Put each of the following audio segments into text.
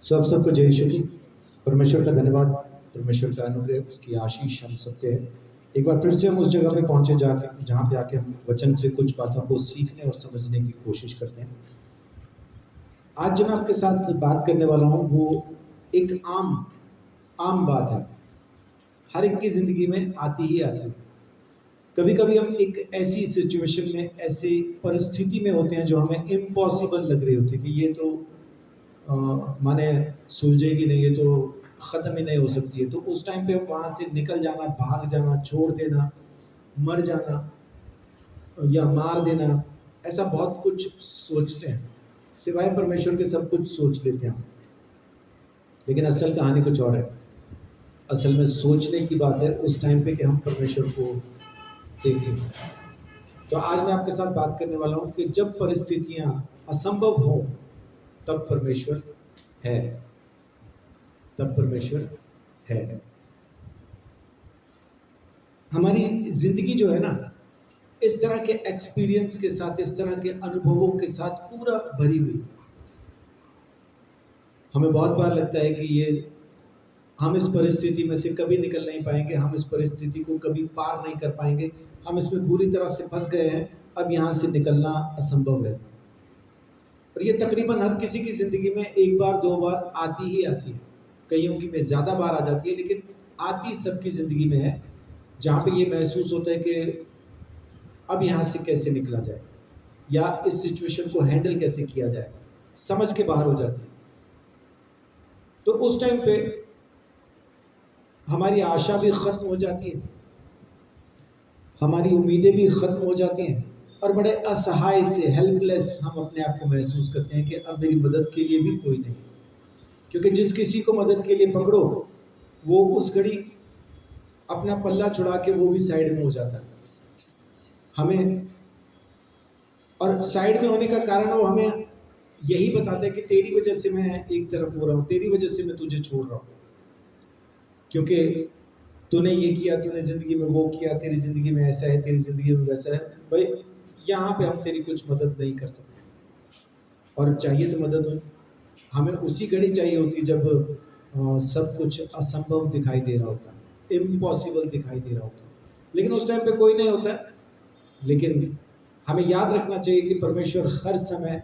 सब सबको जय यीशु की। परमेश्वर का धन्यवाद, परमेश्वर का अनुग्रह, उसकी आशीष हम सबके है। एक बार फिर से हम उस जगह पे पहुंचे जाके जहाँ पे आके हम वचन से कुछ बातों को सीखने और समझने की कोशिश करते हैं। आज जो मैं आपके साथ बात करने वाला हूँ वो एक आम बात है, हर एक की जिंदगी में आती ही आती है। कभी कभी हम एक ऐसी सिचुएशन में, ऐसी परिस्थिति में होते हैं जो हमें इम्पॉसिबल लग रही होती है कि ये तो माने सुलझेगी नहीं, ये तो ख़त्म ही नहीं हो सकती है। तो उस टाइम पे वहाँ से निकल जाना, भाग जाना, छोड़ देना, मर जाना या मार देना, ऐसा बहुत कुछ सोचते हैं। सिवाय परमेश्वर के सब कुछ सोच लेते हैं, लेकिन असल कहानी कुछ और है। असल में सोचने की बात है उस टाइम पे कि हम परमेश्वर को देखें। तो आज मैं आपके साथ बात करने वाला हूँ कि जब परिस्थितियाँ असंभव हो तब परमेश्वर है, तब परमेश्वर है। हमारी जिंदगी जो है ना, इस तरह के एक्सपीरियंस के साथ, इस तरह के अनुभवों के साथ पूरा भरी हुई। हमें बहुत बार लगता है कि ये हम इस परिस्थिति में से कभी निकल नहीं पाएंगे, हम इस परिस्थिति को कभी पार नहीं कर पाएंगे, हम इसमें बुरी तरह से फंस गए हैं, अब यहाँ से निकलना असंभव है। और ये तकरीबन हर किसी की जिंदगी में एक बार दो बार आती ही आती है। कईयों की में ज़्यादा बार आ जाती है, लेकिन आती सबकी ज़िंदगी में है, जहाँ पे ये महसूस होता है कि अब यहाँ से कैसे निकला जाए या इस सिचुएशन को हैंडल कैसे किया जाए, समझ के बाहर हो जाती है। तो उस टाइम पे हमारी आशा भी ख़त्म हो जाती है, हमारी उम्मीदें भी ख़त्म हो जाती हैं और बड़े असहाय से, हेल्पलेस हम अपने आप को महसूस करते हैं कि अब मेरी मदद के लिए भी कोई नहीं। क्योंकि जिस किसी को मदद के लिए पकड़ो वो उस घड़ी अपना पल्ला छुड़ा के वो भी साइड में हो जाता है हमें। और साइड में होने का कारण वो हमें यही बताता है कि तेरी वजह से मैं एक तरफ हो रहा हूँ, तेरी वजह से मैं तुझे छोड़ रहा हूँ, क्योंकि तूने ये किया, तूने ज़िंदगी में वो किया, तेरी ज़िंदगी में ऐसा है, तेरी ज़िंदगी में वैसा है। भाई यहाँ पे हम तेरी कुछ मदद नहीं कर सकते। और चाहिए तो मदद हमें उसी घड़ी चाहिए होती जब सब कुछ असंभव दिखाई दे रहा होता, इम्पॉसिबल दिखाई दे रहा होता, लेकिन उस टाइम पे कोई नहीं होता है। लेकिन हमें याद रखना चाहिए कि परमेश्वर हर समय,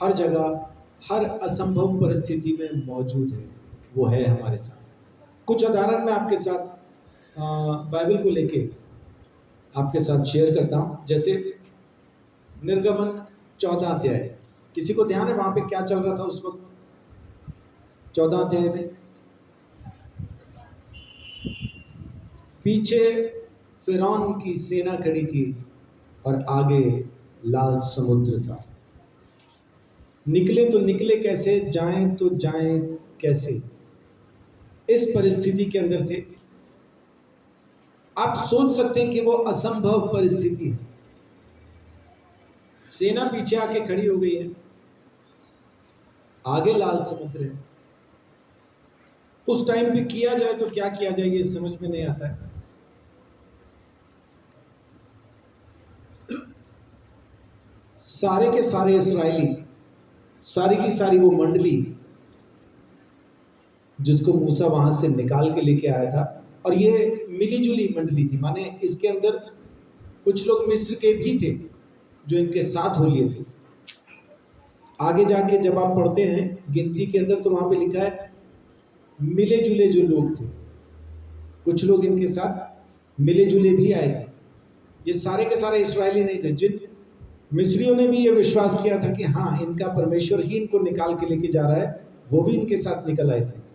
हर जगह, हर असंभव परिस्थिति में मौजूद है, वो है हमारे साथ। कुछ उदाहरण मैं आपके साथ बाइबल को लेके आपके साथ शेयर करता हूँ। जैसे निर्गमन 14 अध्याय, किसी को ध्यान है वहां पे क्या चल रहा था उस वक्त? 14 अध्याय में पीछे फिरौन की सेना खड़ी थी और आगे लाल समुद्र था। निकले तो निकले कैसे, जाएं तो जाएं कैसे, इस परिस्थिति के अंदर थे। आप सोच सकते हैं कि वो असंभव परिस्थिति है। सेना पीछे आके खड़ी हो गई है, आगे लाल समुद्र है। उस टाइम पे किया जाए तो क्या किया जाए ये समझ में नहीं आता है। सारे के सारे इस्राएली, सारी की सारी वो मंडली जिसको मूसा वहां से निकाल के लेके आया था, और ये मिलीजुली मंडली थी, माने इसके अंदर कुछ लोग मिस्र के भी थे जो इनके साथ हो लिए थे। आगे जाके जब आप पढ़ते हैं गिनती के अंदर तो वहां पे लिखा है मिले जुले जो लोग थे, कुछ लोग इनके साथ मिले जुले भी आए थे। ये सारे के सारे इस्राएली नहीं थे। जिन मिस्रियों ने भी ये विश्वास किया था कि हाँ इनका परमेश्वर ही इनको निकाल के लेके जा रहा है, वो भी इनके साथ निकल आए थे।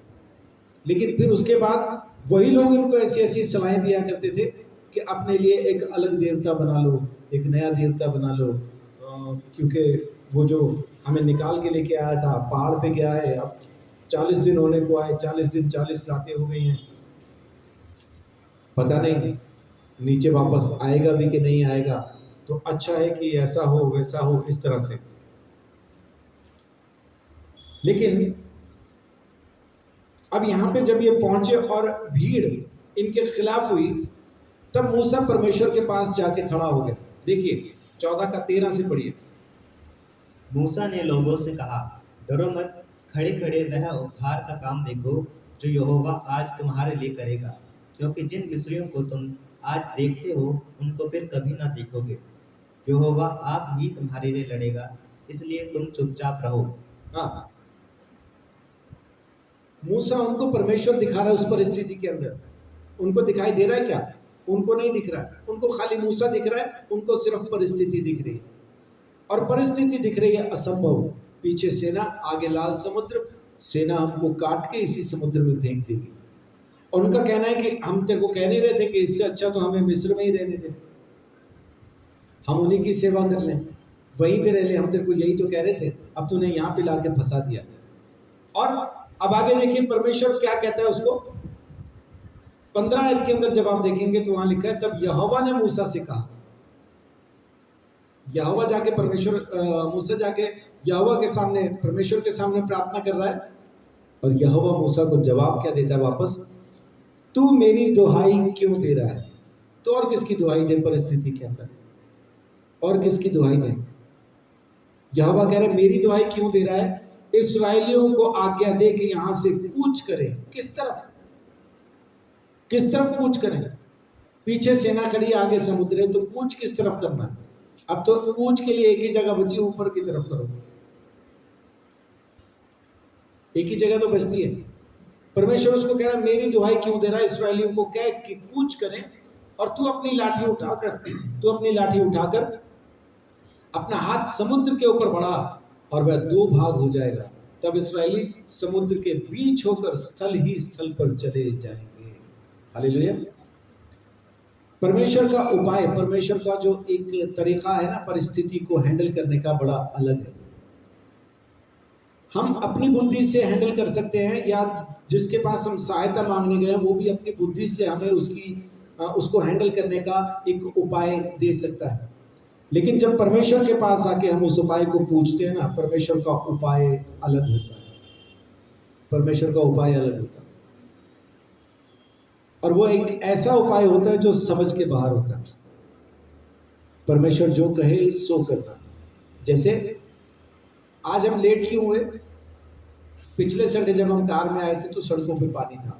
लेकिन फिर उसके बाद वही लोग इनको ऐसी ऐसी सलाहें दिया करते थे कि अपने लिए एक अलग देवता बना लो, एक नया देवता बना लो, क्योंकि वो जो हमें निकाल के लेके आया था पहाड़ पे गया है, अब 40 दिन होने को आए, 40 दिन 40 रातें हो गई हैं, पता नहीं नीचे वापस आएगा भी कि नहीं आएगा, तो अच्छा है कि ऐसा हो वैसा हो, इस तरह से। लेकिन अब यहाँ पे जब ये पहुंचे और भीड़ इनके खिलाफ हुई, तब मूसा परमेश्वर के पास जाके खड़ा हो गया। देखिए 14 का 13 से पढ़िए। मूसा ने लोगों से कहा, डरो मत, खड़े खड़े वह उद्धार का काम देखो जो यहोवा आज तुम्हारे लिए करेगा, क्योंकि जिन मिस्रियों को तुम आज देखते हो उनको फिर कभी ना देखोगे। यहोवा आप ही तुम्हारे लिए लड़ेगा, इसलिए तुम चुपचाप रहो। हाँ, मूसा उनको परमेश्वर दिखा रहा है उस परिस्थिति के अंदर। उनको दिखाई दे रहा है क्या? उनको नहीं दिख रहा है, उनको खाली मूसा दिख रहा है, उनको सिर्फ परिस्थिति दिख रही है। और परिस्थिति दिख रही है असंभव, पीछे सेना, आगे लाल समुद्र, सेना हमको काट के इसी समुद्र में फेंक देगी। और उनका कहना है कि हम तेरे को कह नहीं रहे थे कि इससे अच्छा तो हमें मिस्र में ही रहने दे, हम उन्हीं की सेवा कर लें, वहीं पे रह ले, हम तेरे को यही तो कह रहे थे, अब तूने यहाँ पे लाके फंसा दिया। और अब आगे देखिए परमेश्वर क्या कहता है उसको। 15 आयत के अंदर जब आप देखेंगे तो वहां लिखा है, तब यहोवा ने मूसा से कहा। यहोवा जाके मूसा जाके यहोवा के सामने, परमेश्वर के सामने प्रार्थना कर रहा है। और यहोवा मूसा को जवाब क्या देता है वापस, तू मेरी दुहाई क्यों दे रहा है? तो और किसकी दुहाई दे परिस्थिति के अंदर, और किसकी दुहाई दे? यहोवा कह रहे मेरी दुहाई क्यों दे रहा है? इस्राएलियों को आज्ञा दे कि यहां से कूच करें। किस तरफ? किस तरफ कूच करें? पीछे सेना खड़ी, आगे समुद्र है, तो कूच किस तरफ करना है? अब तो कूच के लिए एक ही जगह बची, ऊपर की तरफ करो, एक ही जगह तो बचती है। परमेश्वर उसको कह रहा है मेरी दुहाई क्यों दे रहा है? इस्राएलियों को कह कि कूच करें, और तू अपनी लाठी उठाकर अपना हाथ समुद्र के ऊपर बढ़ा और वह 2 भाग हो जाएगा। तब इस्राएली समुद्र के बीच होकर स्थल ही स्थल पर चले जाएंगे। हालेलुया। परमेश्वर का उपाय, परमेश्वर का जो एक तरीका है ना परिस्थिति को हैंडल करने का, बड़ा अलग है। हम अपनी बुद्धि से हैंडल कर सकते हैं, या जिसके पास हम सहायता मांगने गए वो भी अपनी बुद्धि से हमें उसको हैंडल करने का एक उपाय दे सकता है। लेकिन जब परमेश्वर के पास आके हम उस उपाय को पूछते हैं ना, परमेश्वर का उपाय अलग होता है। परमेश्वर का उपाय अलग होता है, और वो एक ऐसा उपाय होता है जो समझ के बाहर होता है। परमेश्वर जो कहे सो करना। जैसे आज हम लेट क्यों हुए? पिछले संडे जब हम कार में आए थे तो सड़कों पे पानी था,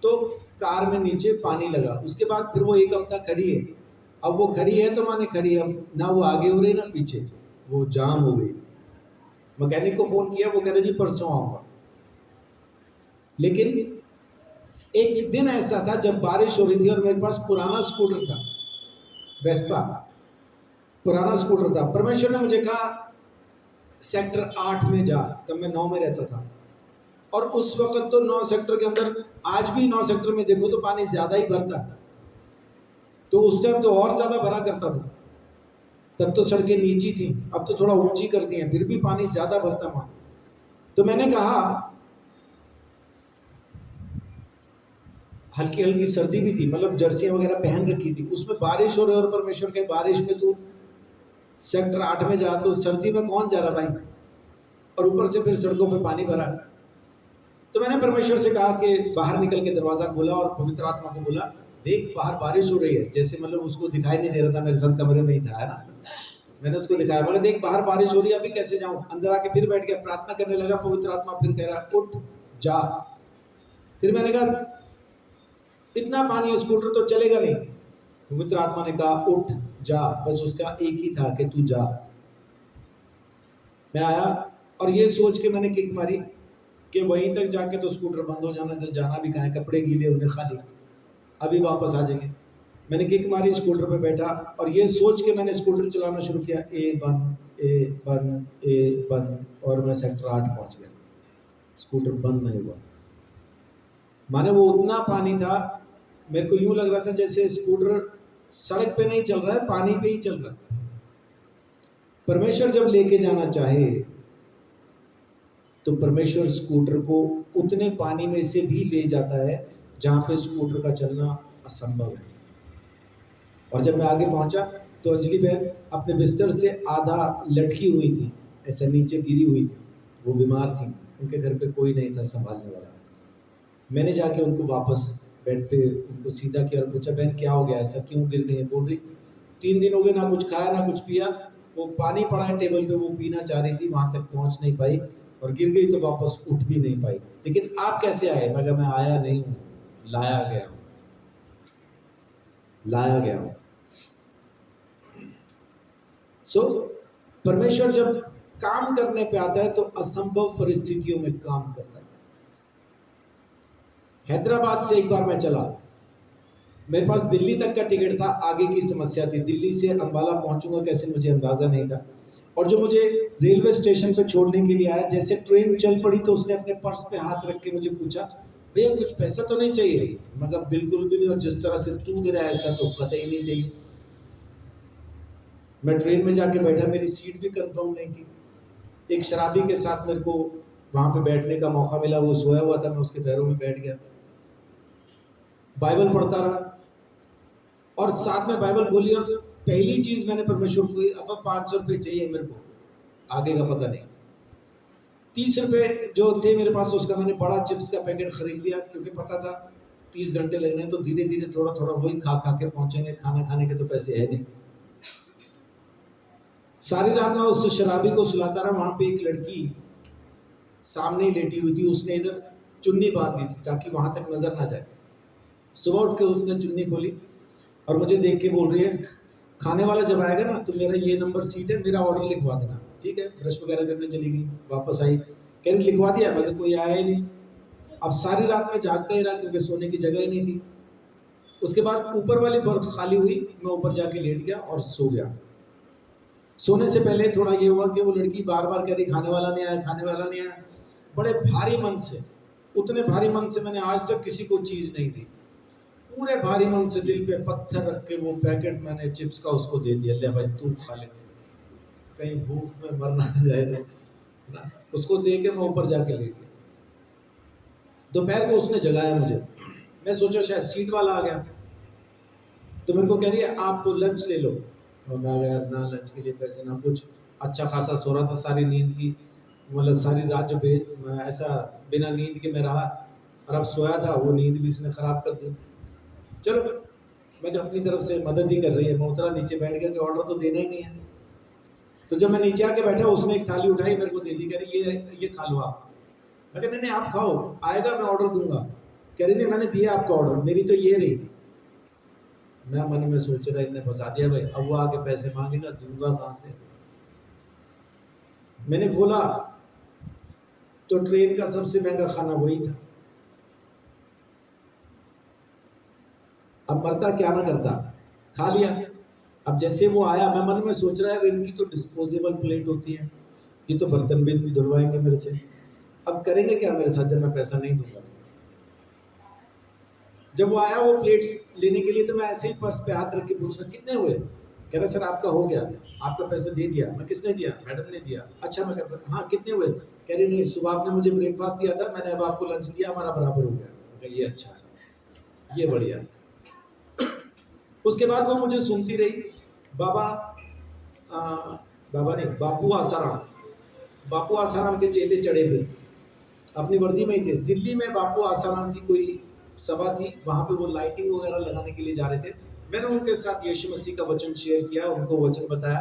तो कार में नीचे पानी लगा। उसके बाद फिर वो 1 हफ्ता खड़ी है। अब वो खड़ी है तो माने खड़ी है, अब ना वो आगे हो रही ना पीछे, वो जाम हो गई। मैकेनिक को फोन किया, वो कह रहे जी परसों आऊंगा। लेकिन एक दिन ऐसा था जब बारिश हो रही थी और मेरे पास पुराना स्कूटर था, वेस्पा, पुराना स्कूटर था। परमेश्वर ने मुझे कहा सेक्टर 8 में जा, तब मैं 9 में रहता था। और उस वक्त तो 9 सेक्टर के अंदर, आज भी 9 सेक्टर में देखो तो पानी ज्यादा ही भरता है, तो उस टाइम तो और ज्यादा भरा करता था। तब तो सड़कें नीची थी, अब तो थोड़ा ऊंची कर दी हैं, फिर भी पानी ज्यादा भरता वहां। तो मैंने कहा, हल्की हल्की सर्दी भी थी, मतलब जर्सियां वगैरह पहन रखी थी, उसमें बारिश हो रही और परमेश्वर के बारिश में तू सेक्टर 8 में जा, तो सर्दी में कौन जा रहा भाई, और ऊपर से फिर सड़कों पे पानी भरा। तो मैंने परमेश्वर से कहा कि बाहर निकल के दरवाजा खोला और पवित्र आत्मा को बोला, देख बाहर बारिश हो रही है। जैसे मतलब उसको दिखाई नहीं दे रहा था, मेरे साथ कमरे में ही था, है ना। मैंने उसको दिखाया, मगर देख बाहर बारिश हो रही है, अभी कैसे जाऊं? अंदर आके फिर बैठ गया, प्रार्थना करने लगा। पवित्र आत्मा फिर कह रहा उठ जा। फिर मैंने कहा इतना पानी है, स्कूटर तो चलेगा नहीं। पवित्र आत्मा ने कहा उठ जा, बस उसका एक ही था कि तू जा। मैं आया और ये सोच के मैंने किक मारी कि वहीं तक जाके तो स्कूटर बंद हो जाना, तो जाना भी कहाँ है, कपड़े गीले होने खाली, अभी वापस आ जाएंगे। मैंने किक मारी, स्कूटर पे बैठा और ये सोच के मैंने स्कूटर चलाना शुरू किया, ए बंद, और मैं सेक्टर 8 पहुंच गया। स्कूटर बंद नहीं हुआ, माने वो उतना पानी था, मेरे को यूं लग रहा था जैसे स्कूटर सड़क पे नहीं चल रहा है, पानी पे ही चल रहा है। परमेश्वर जब लेके जाना चाहे तो परमेश्वर स्कूटर को उतने पानी में से भी ले जाता है जहां पे स्कूटर का चलना असंभव है। और जब मैं आगे पहुंचा तो अंजलि बहन अपने बिस्तर से आधा लटकी हुई थी, ऐसे नीचे गिरी हुई थी, वो बीमार थी, उनके घर पे कोई नहीं था संभालने वाला। मैंने जाके उनको वापस बेड पे उनको सीधा किया और पूछा, बहन क्या हो गया, ऐसा क्यों गिर गई? बोल रही 3 दिन हो गए ना कुछ खाया ना कुछ पिया, वो पानी पड़ा है टेबल पे, वो पीना चाह रही थी, वहां तक पहुंच नहीं पाई, और गिर गई तो वापस उठ भी नहीं पाई। लेकिन आप कैसे आए? मैं कहा मैं आया नहीं हूं, लाया गया हूं, लाया गया हूं। सो परमेश्वर जब काम करने पे आता है तो असंभव परिस्थितियों में काम करता है। हैदराबाद से एक बार मैं चला, मेरे पास दिल्ली तक का टिकट था, आगे की समस्या थी, दिल्ली से अंबाला पहुंचूंगा कैसे मुझे अंदाजा नहीं था। और जो मुझे रेलवे स्टेशन पे छोड़ने के लिए आया, जैसे ट्रेन चल पड़ी तो उसने अपने पर्स पे हाथ रख के मुझे पूछा, भैया कुछ पैसा तो नहीं चाहिए? मैं कहा बिल्कुल भी नहीं, और जिस तरह से तू गिरा ऐसा तो कतई नहीं चाहिए। मैं ट्रेन में जाके बैठा, मेरी सीट भी कंफर्म नहीं थी। एक शराबी के साथ मेरे को वहां पे बैठने का मौका मिला, वो सोया हुआ था, मैं उसके पैरों में बैठ गया, बाइबल पढ़ता रहा, और साथ में बाइबल खोली, और पहली चीज मैंने परमेश्वर को, अब 500 रुपये चाहिए मेरे को, आगे का पता नहीं। 30 रुपए जो थे मेरे पास, उसका मैंने बड़ा चिप्स का पैकेट खरीद लिया, क्योंकि पता था 30 घंटे लगने, तो धीरे धीरे थोड़ा थोड़ा वही खा खा के पहुंचेंगे, खाना खाने के तो पैसे है नहीं। सारी रात मैं उस शराबी को सुलाता रहा। वहां पे एक लड़की सामने ही लेटी हुई थी, उसने इधर चुन्नी बांध दी थी ताकि वहां तक नजर ना जाए। सुबह उठ के उसने चुन्नी खोली और मुझे देख के बोल रही है, खाने वाला जब आएगा ना तो मेरा ये नंबर सीट है, मेरा ऑर्डर लिखवा देना। ठीक है, ब्रश वगैरह करने चली गई, वापस आई, कह रही लिखवा दिया? मगर कोई आया ही नहीं। अब सारी रात में जागता ही रहा क्योंकि सोने की जगह ही नहीं थी। उसके बाद ऊपर वाली बर्थ खाली हुई, मैं ऊपर जाके लेट गया और सो गया। सोने से पहले थोड़ा ये हुआ कि वो लड़की बार बार कह रही खाने वाला नहीं आया, खाने वाला नहीं आया। बड़े भारी मन से, उतने भारी मन से मैंने आज तक किसी को चीज नहीं दी, पूरे भारी मन से दिल पे पत्थर रख के वो पैकेट मैंने चिप्स का उसको दे दिया, ले भाई तू खा ले, कहीं भूख में मर ना जाए ना। उसको दे के मैं ऊपर जाके लेट गया। दोपहर को उसने जगाया मुझे, मैं सोचा शायद सीट वाला आ गया, तो मेरे को कह रही है आप लंच ले लो। और मैं गया, ना लंच के लिए पैसे ना कुछ, अच्छा खासा सो रहा था, सारी नींद की, मतलब सारी रात जो ऐसा बिना नींद के मैं रहा, और अब सोया था, वो नींद भी इसने खराब कर दी। चलो मैं अपनी तरफ से मदद ही कर रही है, मैं उतरा नीचे बैठ गया कि ऑर्डर तो देना ही नहीं है। तो जब मैं नीचे आके बैठा, उसने एक थाली उठाई मेरे को दे दी, कह रही ये खा लो आप। मैं कह नहीं आप खाओ, आएगा मैं ऑर्डर दूंगा। कह रही नहीं मैंने दिया आपका ऑर्डर, मेरी तो ये रही। मैं मन में सोच रहा इतने फंसा दिया भाई, अब वो आके पैसे मांगेगा, दूंगा कहां से। मैंने खोला तो ट्रेन का सबसे महंगा खाना वही था। अब मरता क्या ना करता, खा लिया। अब जैसे वो आया, मैं मन में सोच रहा है इनकी तो डिस्पोजेबल प्लेट होती है, ये तो बर्तन भी धुलवाएंगे मेरे से, अब करेंगे क्या मेरे साथ जब मैं पैसा नहीं दूंगा। जब वो आया वो प्लेट्स लेने के लिए, तो मैं ऐसे ही पर्स पे हाथ रख के पूछ रहा कितने हुए? कह रहा सर आपका हो गया, आपका पैसा दे दिया। मैं किसने दिया? मैडम ने दिया। अच्छा, मैं कहता हाँ कितने हुए? कह रही नहीं, सुबह आपने मुझे ब्रेकफास्ट दिया था, मैंने अब आपको लंच दिया, हमारा बराबर हो गया। ये अच्छा है, ये बढ़िया। उसके बाद वो मुझे सुनती रही, बाबा बाबा नहीं, बापू आसाराम, बापू आसाराम के चेले चढ़े थे, अपनी वर्दी में ही थे। दिल्ली में बापू आसाराम की कोई सभा थी, वहां पे वो लाइटिंग वगैरह लगाने के लिए जा रहे थे। मैंने उनके साथ यीशु मसीह का वचन शेयर किया, उनको वचन बताया।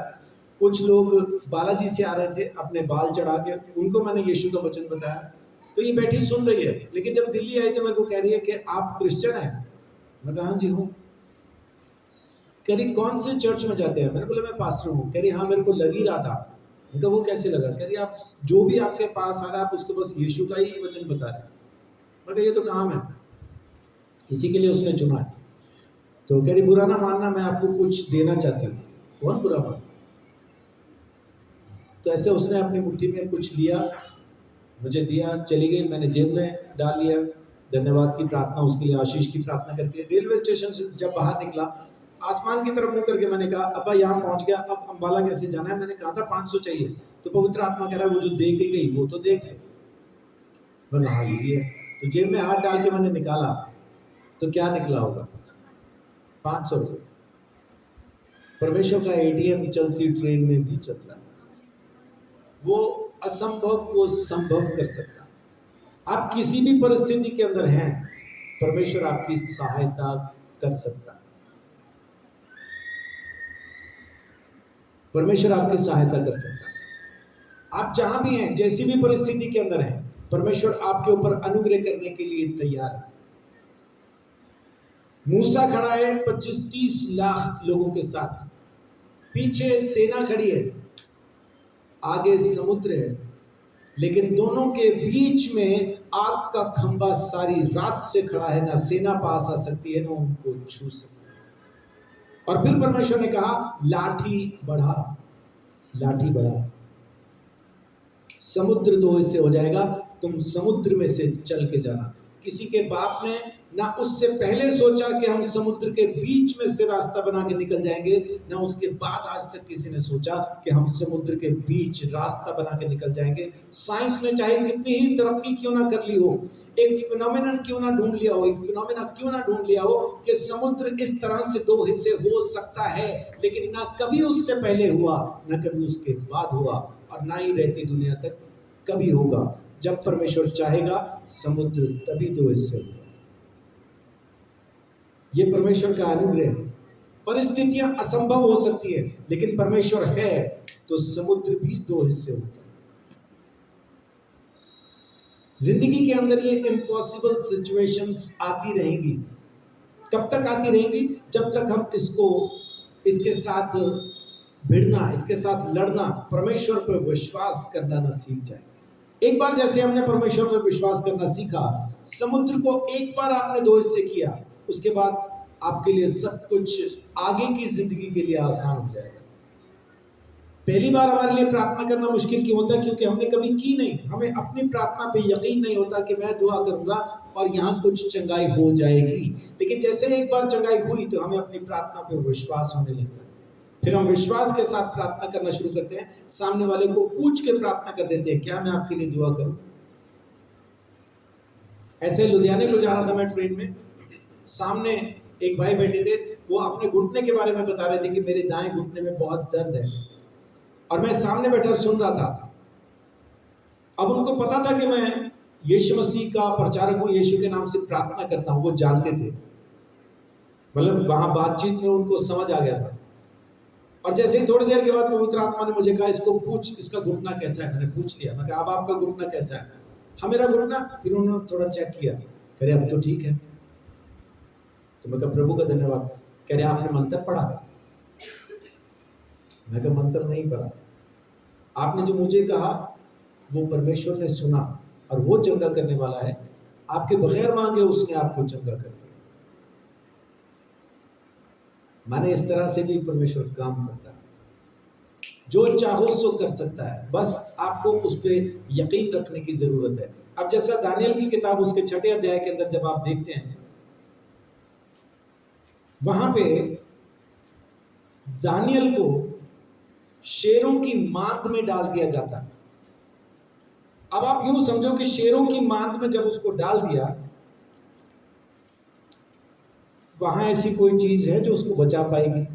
कुछ लोग बालाजी से आ रहे थे, अपने बाल चढ़ा के, उनको मैंने यीशु का वचन बताया। तो ये बैठी सुन रही है, लेकिन जब दिल्ली आई तो मेरे को कह रही है कि आप क्रिश्चियन हैं? मैं कहा हाँ जी हूँ। कह रही कौन से चर्च में जाते हैं? मैंने बोला मैं पास्टर हूँ। कह रही हाँ मेरे को लग ही रहा था। मैं कहा वो कैसे लगा? कह रही आप जो भी आपके पास आ रहा है आप उसको बस यीशु का ही वचन बता रहे हैं। मैं कहा ये तो काम है, इसी के लिए उसने चुना है। तो कह रही बुरा ना मानना, मैं आपको कुछ देना चाहती हूँ। कौन बुरा मान? तो ऐसे उसने अपनी मुट्ठी में कुछ लिया, मुझे दिया, चली गई, मैंने जेब में डाल लिया। धन्यवाद की प्रार्थना, उसके लिए आशीष की प्रार्थना करके रेलवे स्टेशन से जब बाहर निकला, आसमान की तरफ मुंह करके मैंने कहा अब्बा यहाँ पहुंच गया, अब अंबाला कैसे जाना है? मैंने कहा था 500 चाहिए, तो पवित्र आत्मा कह रहा है वो जो दे के गई वो तो देख ले। मैंने हाँ ये है। तो जेब में हाथ डाल के मैंने निकाला, तो क्या निकला होगा? 500 रुपये। परमेश्वर का एटीएम चलती ट्रेन में भी चलता है, वो असंभव को संभव कर सकता है। आप किसी भी परिस्थिति के अंदर हैं, परमेश्वर आपकी सहायता कर सकता है। परमेश्वर आपकी सहायता कर सकता है। आप जहां भी हैं, जैसी भी परिस्थिति के अंदर हैं, परमेश्वर आपके ऊपर अनुग्रह करने के लिए तैयार है। मूसा खड़ा है 25-30 लाख लोगों के साथ, पीछे सेना खड़ी है, आगे समुद्र है, लेकिन दोनों के बीच में आग का खंभा सारी रात से खड़ा है। ना सेना पास आ सकती है, ना उनको छू सकती है। और फिर परमेश्वर ने कहा, लाठी बढ़ा, लाठी बढ़ा, समुद्र 2 हिस्से हो जाएगा, तुम समुद्र में से चल के जाना। किसी के बाप ने ना उससे पहले सोचा कि हम समुद्र के बीच में से रास्ता बना के निकल जाएंगे, ना उसके बाद आज तक किसी ने सोचा कि हम समुद्र के बीच रास्ता बना के निकल जाएंगे। साइंस ने चाहे कितनी ही तरक्की क्यों ना कर ली हो, एक फिनोमेनन क्यों ना ढूंढ लिया हो, एक फिनोमेना क्यों ना ढूंढ लिया हो कि समुद्र इस तरह से 2 हिस्से हो सकता है, लेकिन ना कभी उससे पहले हुआ, ना कभी उसके बाद हुआ, और ना ही रहती दुनिया तक कभी होगा। जब परमेश्वर चाहेगा समुद्र तभी 2 हिस्से होगा। ये परमेश्वर का अनुग्रह है। परिस्थितियां असंभव हो सकती है, लेकिन परमेश्वर है तो समुद्र भी 2 हिस्से होता है। जिंदगी के अंदर ये इम्पॉसिबल सिचुएशंस आती रहेंगी। कब तक आती रहेंगी? जब तक हम इसके साथ भिड़ना, इसके साथ लड़ना, परमेश्वर पर विश्वास करना न सीख जाए। एक बार जैसे हमने परमेश्वर पर विश्वास करना सीखा, समुद्र को एक बार आपने 2 हिस्से किया, उसके बाद आपके लिए सब कुछ आगे की जिंदगी के लिए आसान हो जाएगा। पहली बार हमारे लिए प्रार्थना करना मुश्किल क्यों होता है? क्योंकि हमने कभी की नहीं। हमें अपनी प्रार्थना पे यकीन नहीं होता कि मैं दुआ करूंगा और यहाँ कुछ चंगाई हो जाएगी। लेकिन जैसे एक बार चंगाई हुई तो हमें अपनी प्रार्थना पे विश्वास होने लगता है। फिर हम विश्वास के साथ प्रार्थना करना शुरू करते हैं, सामने वाले को पूछ के प्रार्थना कर देते हैं, क्या मैं आपके लिए दुआ करूं? ऐसे लुधियाने को जा रहा था मैं ट्रेन में, सामने एक भाई बैठे थे, वो अपने घुटने के बारे में बता रहे थे कि मेरे दाएं घुटने में बहुत दर्द है, और मैं सामने बैठा सुन रहा था। अब उनको पता था कि मैं यीशु मसीह का प्रचारक हूं, यीशु के नाम से प्रार्थना करता हूं, वो जानते थे, मतलब वहां बातचीत में उनको समझ आ गया था। और जैसे ही थोड़ी देर के बाद पवित्र आत्मा ने मुझे कहा, इसको पूछ, इसका घुटना कैसा है? मैंने पूछ लिया, मैं कहा अब आपका घुटना कैसा है? हाँ मेरा घुटना। फिर उन्होंने थोड़ा चेक किया, कह रहे अब तो ठीक है। तो मैं कहा प्रभु का धन्यवाद। कह रहे आपने मंत्र पढ़ा? मैं कहा मंत्र नहीं पढ़ा, आपने जो मुझे कहा वो परमेश्वर ने सुना, और वो चंगा करने वाला है, आपके बगैर मांगे उसने आपको चंगा कर दिया। माने इस तरह से भी परमेश्वर काम करता है, जो चाहो सो कर सकता है, बस आपको उस पर यकीन रखने की जरूरत है। अब जैसा दानियल की किताब उसके 6 अध्याय के अंदर जब आप देखते हैं, वहां पे दानियल को शेरों की मांद में डाल दिया जाता है। अब आप यूं समझो कि शेरों की मांद में जब उसको डाल दिया, वहां ऐसी कोई चीज है जो उसको बचा पाएगी?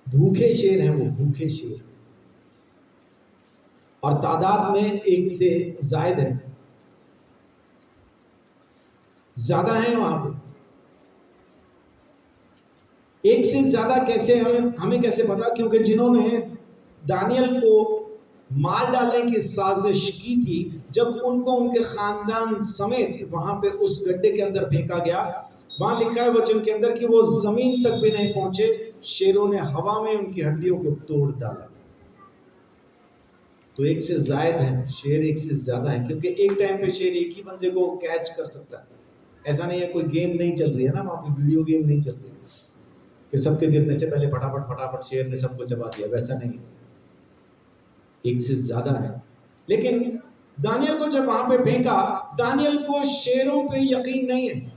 भूखे शेर हैं वो, भूखे शेर, और तादाद में 1 से ज्यादा है, ज्यादा है वहां पे। 1 से ज्यादा कैसे? हमें कैसे पता? क्योंकि जिन्होंने दानियल को मार डालने की साजिश की थी, जब उनको उनके खानदान समेत वहां पे उस गड्ढे के अंदर फेंका गया, वहां लिखा है वचन के अंदर कि वो जमीन तक भी नहीं पहुंचे, शेरों ने हवा में उनकी हड्डियों को तोड़ डाला। तो 1 से ज्यादा है शेर, 1 से ज्यादा है, क्योंकि एक टाइम पे शेर एक ही बंदे को कैच कर सकता है। ऐसा नहीं है, कोई गेम नहीं चल रही है ना वहां पे, वीडियो गेम नहीं चल रही है कि सबके गिरने से पहले फटाफट फटाफट शेर ने सबको चबा दिया, वैसा नहीं है। 1 से ज्यादा है। लेकिन दानियल को जब वहां पे फेंका, दानियल को शेरों पे यकीन नहीं है।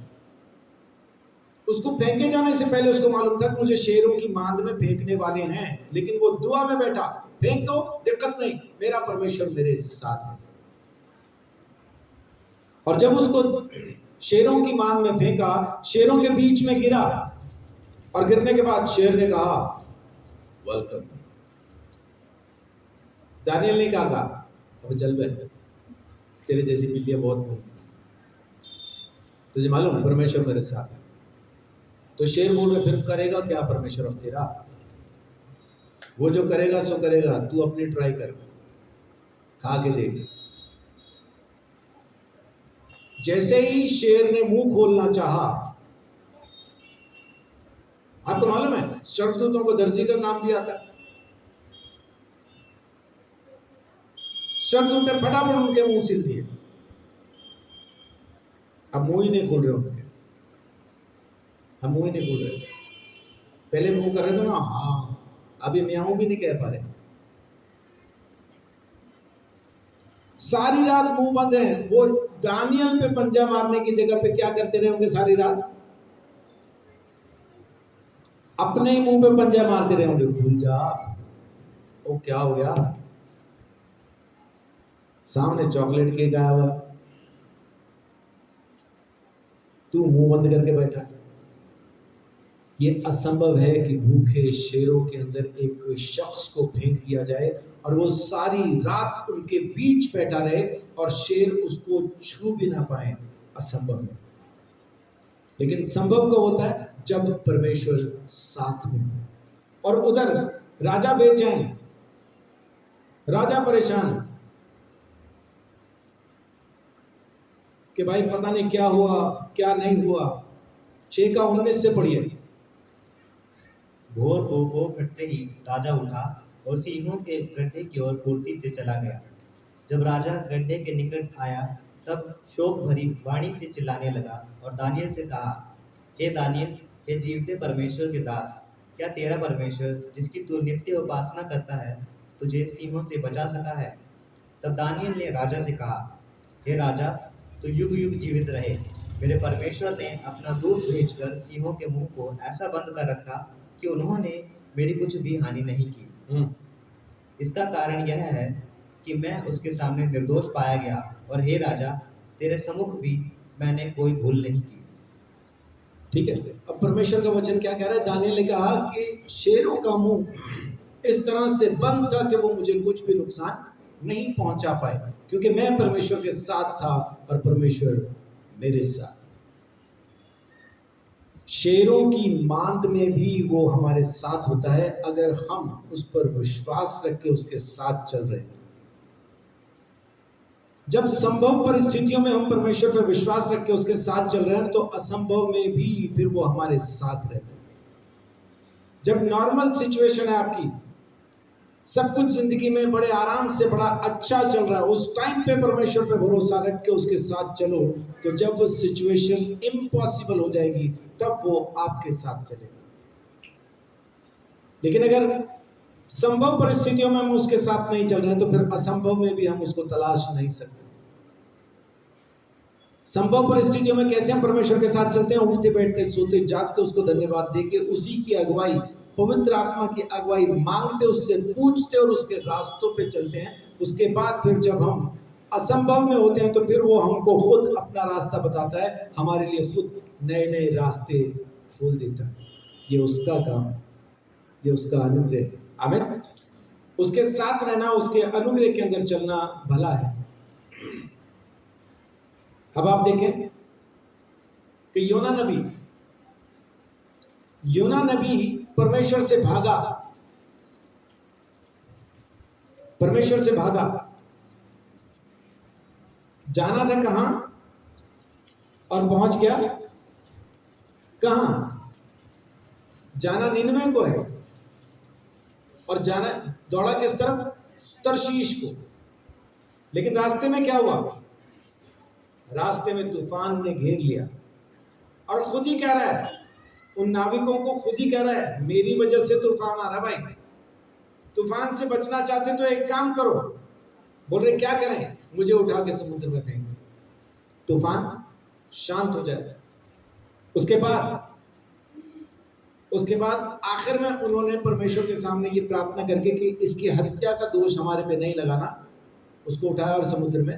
उसको फेंके जाने से पहले उसको मालूम था कि मुझे शेरों की मांद में फेंकने वाले हैं, लेकिन वो दुआ में बैठा, फेंक दो दिक्कत नहीं, मेरा परमेश्वर मेरे साथ है। और जब उसको शेरों की मांद में फेंका, शेरों के बीच में गिरा, और गिरने के बाद शेर ने कहा वेलकम। दानियल ने कहा अब चल बे, तेरे जैसी बिल्लियां बहुत घूमती, तुझे मालूम परमेश्वर मेरे साथ है। तो शेर बोल रहे फिर करेगा क्या परमेश्वर अब तेरा? वो जो करेगा सो करेगा, तू अपनी ट्राई कर, खा के देख। जैसे ही शेर ने मुंह खोलना चाहा, आपको मालूम है स्वर्गदूतों को दर्जी का काम दिया था। स्वर्गदूत ने फटाफट उनके मुंह सिल दिए। अब मुंह ही नहीं खोल रहे उनके, अब मुंह ही नहीं खोल रहे। पहले मुंह कर रहे थे ना, हाँ, अभी म्याऊं भी नहीं कह पा रहे। सारी रात मुंह बंद है। वो दानियल पे पंजा मारने की जगह पे क्या करते रहे होंगे सारी रात? अपने ही मुंह पे पंजा मारते रहे होंगे, भूल जा। वो क्या हो गया? सामने चॉकलेट केक आया हुआ, तू मुंह बंद करके बैठा। ये असंभव है कि भूखे शेरों के अंदर एक शख्स को फेंक दिया जाए और वो सारी रात उनके बीच बैठा रहे और शेर उसको छू भी ना पाए। असंभव है। लेकिन संभव कब होता है? जब परमेश्वर साथ में हो। और उधर राजा बेचैन, राजा परेशान कि भाई पता नहीं क्या हुआ क्या नहीं हुआ। 6 का 19 से पढ़िए। भोर को फटते ही राजा उठा और सिंहों के गड्ढे की ओर फुर्ती से चला गया। जब राजा गड्ढे के निकट आया तब शोक भरी वाणी से चिल्लाने लगा और दानियल से कहा, हे दानियल, हे जीवते परमेश्वर के दास, क्या तेरा परमेश्वर जिसकी तू नित्य उपासना करता है तुझे सिंहों से बचा सका है? तब दानियल ने राजा से कहा, हे राजा, तू युग युग जीवित रहे। मेरे परमेश्वर ने अपना दूत भेजकर सिंहों के मुंह को ऐसा बंद कर रखा कि उन्होंने मेरी कुछ भी हानि नहीं की। इसका कारण यह है कि मैं उसके सामने निर्दोष पाया गया और हे राजा, तेरे सम्मुख भी मैंने कोई भूल नहीं की। ठीक है, अब परमेश्वर का वचन क्या कह रहा है? दानियल ने कहा कि शेरों का मुंह इस तरह से बंद था कि वो मुझे कुछ भी नुकसान नहीं पहुंचा पाए, क्योंकि मैं परमेश्वर के साथ था और परमेश्वर मेरे साथ। शेरों की मांद में भी वो हमारे साथ होता है अगर हम उस पर विश्वास रख के उसके साथ चल रहे हैं। जब संभव परिस्थितियों में हम परमेश्वर पर विश्वास रख के उसके साथ चल रहे हैं तो असंभव में भी फिर वो हमारे साथ रहते हैं। जब नॉर्मल सिचुएशन है आपकी, सब कुछ जिंदगी में बड़े आराम से बड़ा अच्छा चल रहा है, उस टाइम पे परमेश्वर पे भरोसा रख के उसके साथ चलो, तो जब सिचुएशन इम्पॉसिबल हो जाएगी तब वो आपके साथ चलेगा। लेकिन अगर संभव परिस्थितियों में हम उसके साथ नहीं चल रहे हैं तो फिर असंभव में भी हम उसको तलाश नहीं सकते। संभव परिस्थितियों में कैसे हम परमेश्वर के साथ चलते हैं? उठते बैठते सोते जागते उसको धन्यवाद देके, उसी की अगुवाई, पवित्र आत्मा की अगुवाई मांगते, उससे पूछते और उसके रास्तों पे चलते हैं। उसके बाद फिर जब हम असंभव में होते हैं तो फिर वो हमको खुद अपना रास्ता बताता है, हमारे लिए खुद नए नए रास्ते खोल देता है। ये उसका काम है, ये उसका अनुग्रह है। आमीन। उसके साथ रहना, उसके अनुग्रह के अंदर चलना भला है। अब आप देखें कि योना नबी परमेश्वर से भागा, परमेश्वर से भागा। जाना था कहां और पहुंच गया कहां? जाना निनवे को है और जाना दौड़ा किस तरफ? तर्शीश को। लेकिन रास्ते में क्या हुआ? रास्ते में तूफान ने घेर लिया और खुद ही कह रहा है, उन नाविकों को खुद ही कह रहा है, मेरी वजह से तूफान आ रहा। भाई तूफान से बचना चाहते तो एक काम करो। बोल रहे क्या करें? मुझे उठा के समुद्र में फेंक, तूफान शांत हो जाए। उसके बाद आखिर में उन्होंने परमेश्वर के सामने ये प्रार्थना करके कि इसकी हत्या का दोष हमारे पे नहीं लगाना, उसको उठाया और समुद्र में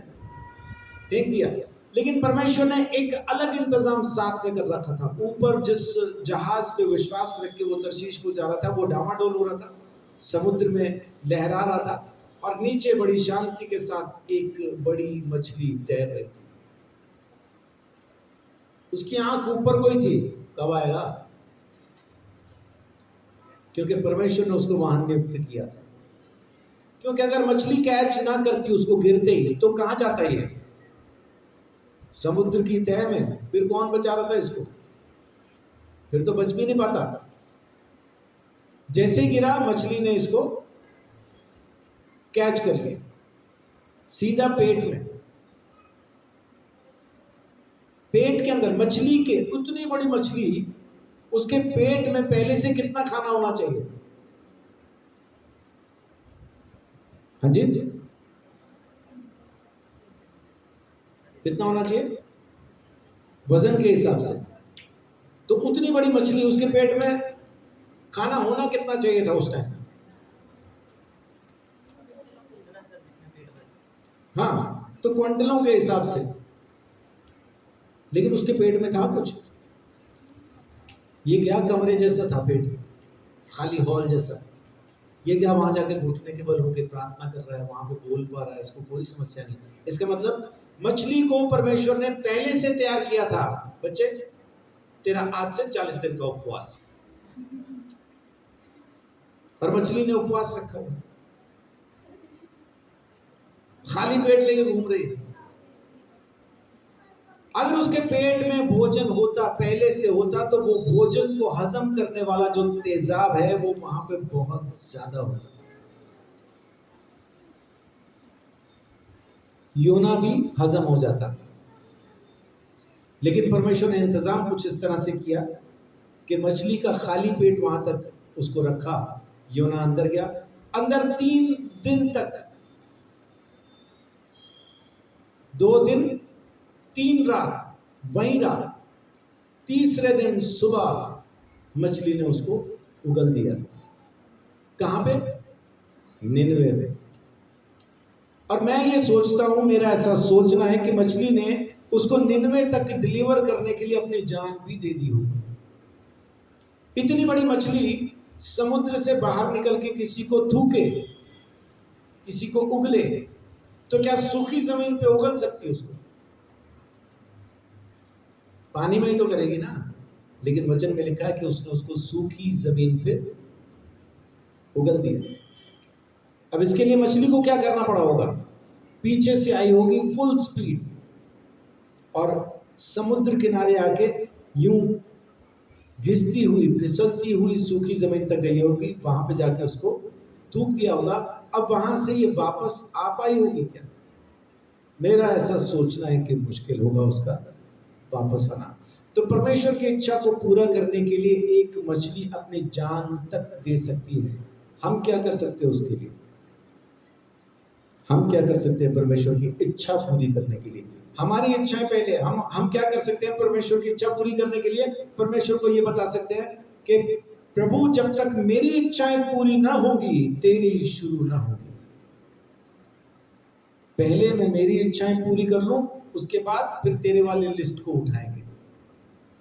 फेंक दिया। लेकिन परमेश्वर ने एक अलग इंतजाम साथ में कर रखा था। ऊपर जिस जहाज पे विश्वास रख के वो तर्शीश को जा रहा था, वो डामाडोल हो रहा था, समुद्र में लहरा रहा था, और नीचे बड़ी शांति के साथ एक बड़ी मछली तैर रही थी। उसकी आंख ऊपर को ही थी, कब आएगा? क्योंकि परमेश्वर ने उसको वहां नियुक्त किया था। क्योंकि अगर मछली कैच ना करती उसको गिरते ही, तो कहां जाता ये? समुद्र की तह में। फिर कौन बचा रहा था इसको? फिर तो बच भी नहीं पाता। जैसे गिरा, मछली ने इसको कैच कर लिया, सीधा पेट में। पेट के अंदर मछली के, उतनी बड़ी मछली, उसके पेट में पहले से कितना खाना होना चाहिए? हाँ जी, कितना होना चाहिए वजन के हिसाब से? तो उतनी बड़ी मछली, उसके पेट में खाना होना कितना चाहिए था उस टाइम? हाँ, तो क्विंटलों के हिसाब से। लेकिन उसके पेट में था कुछ? ये क्या कमरे जैसा था पेट, खाली हॉल जैसा। ये क्या वहां जाके घुटने के बल होकर प्रार्थना कर रहा है, वहां पे बोल पा रहा है, इसको कोई समस्या नहीं। इसका मतलब मछली को परमेश्वर ने पहले से तैयार किया था। बच्चे, तेरा आज से 40 दिन का उपवास, और मछली ने उपवास रखा हुआ, खाली पेट लेके घूम रही है। अगर उसके पेट में भोजन होता, पहले से होता, तो वो भोजन को हजम करने वाला जो तेजाब है वो वहां पे बहुत ज्यादा होता। योना भी हजम हो जाता। लेकिन परमेश्वर ने इंतजाम कुछ इस तरह से किया कि मछली का खाली पेट वहां तक उसको रखा। योना अंदर गया, अंदर 3 दिन तक, 2 दिन 3 रात वहीं रहा। तीसरे दिन सुबह मछली ने उसको उगल दिया। कहां पे? निनवे में। और मैं ये सोचता हूं, मेरा ऐसा सोचना है कि मछली ने उसको निनवे तक डिलीवर करने के लिए अपनी जान भी दे दी हो। इतनी बड़ी मछली समुद्र से बाहर निकल के किसी को थूके, किसी को उगले, तो क्या सूखी जमीन पे उगल सकती है उसको? पानी में ही तो करेगी ना। लेकिन वचन में लिखा है कि उसने उसको सूखी जमीन पे उगल दिया। अब इसके लिए मछली को क्या करना पड़ा होगा? पीछे से आई होगी फुल स्पीड, और समुद्र किनारे आके यूं घिसती हुई, फिसलती हुई सूखी जमीन तक गई होगी। वहां पे जाके उसको थूक दिया होगा। अब वहां से ये वापस आ पाई होगी क्या? मेरा ऐसा सोचना है कि मुश्किल होगा उसका वापस आना। तो परमेश्वर की इच्छा को पूरा करने के लिए एक मछली अपनी जान तक दे सकती है। हम क्या कर सकते हैं उसके लिए? हम क्या कर सकते हैं परमेश्वर की इच्छा पूरी करने के लिए? हमारी इच्छाएं पहले, हम क्या कर सकते हैं परमेश्वर की इच्छा पूरी करने के लिए? परमेश्वर को ये बता सकते हैं कि प्रभु, जब तक मेरी इच्छाएं पूरी ना होगी, तेरी शुरू ना होगी। पहले मैं मेरी इच्छाएं पूरी कर लूं, उसके बाद फिर तेरे वाली लिस्ट को उठाएंगे।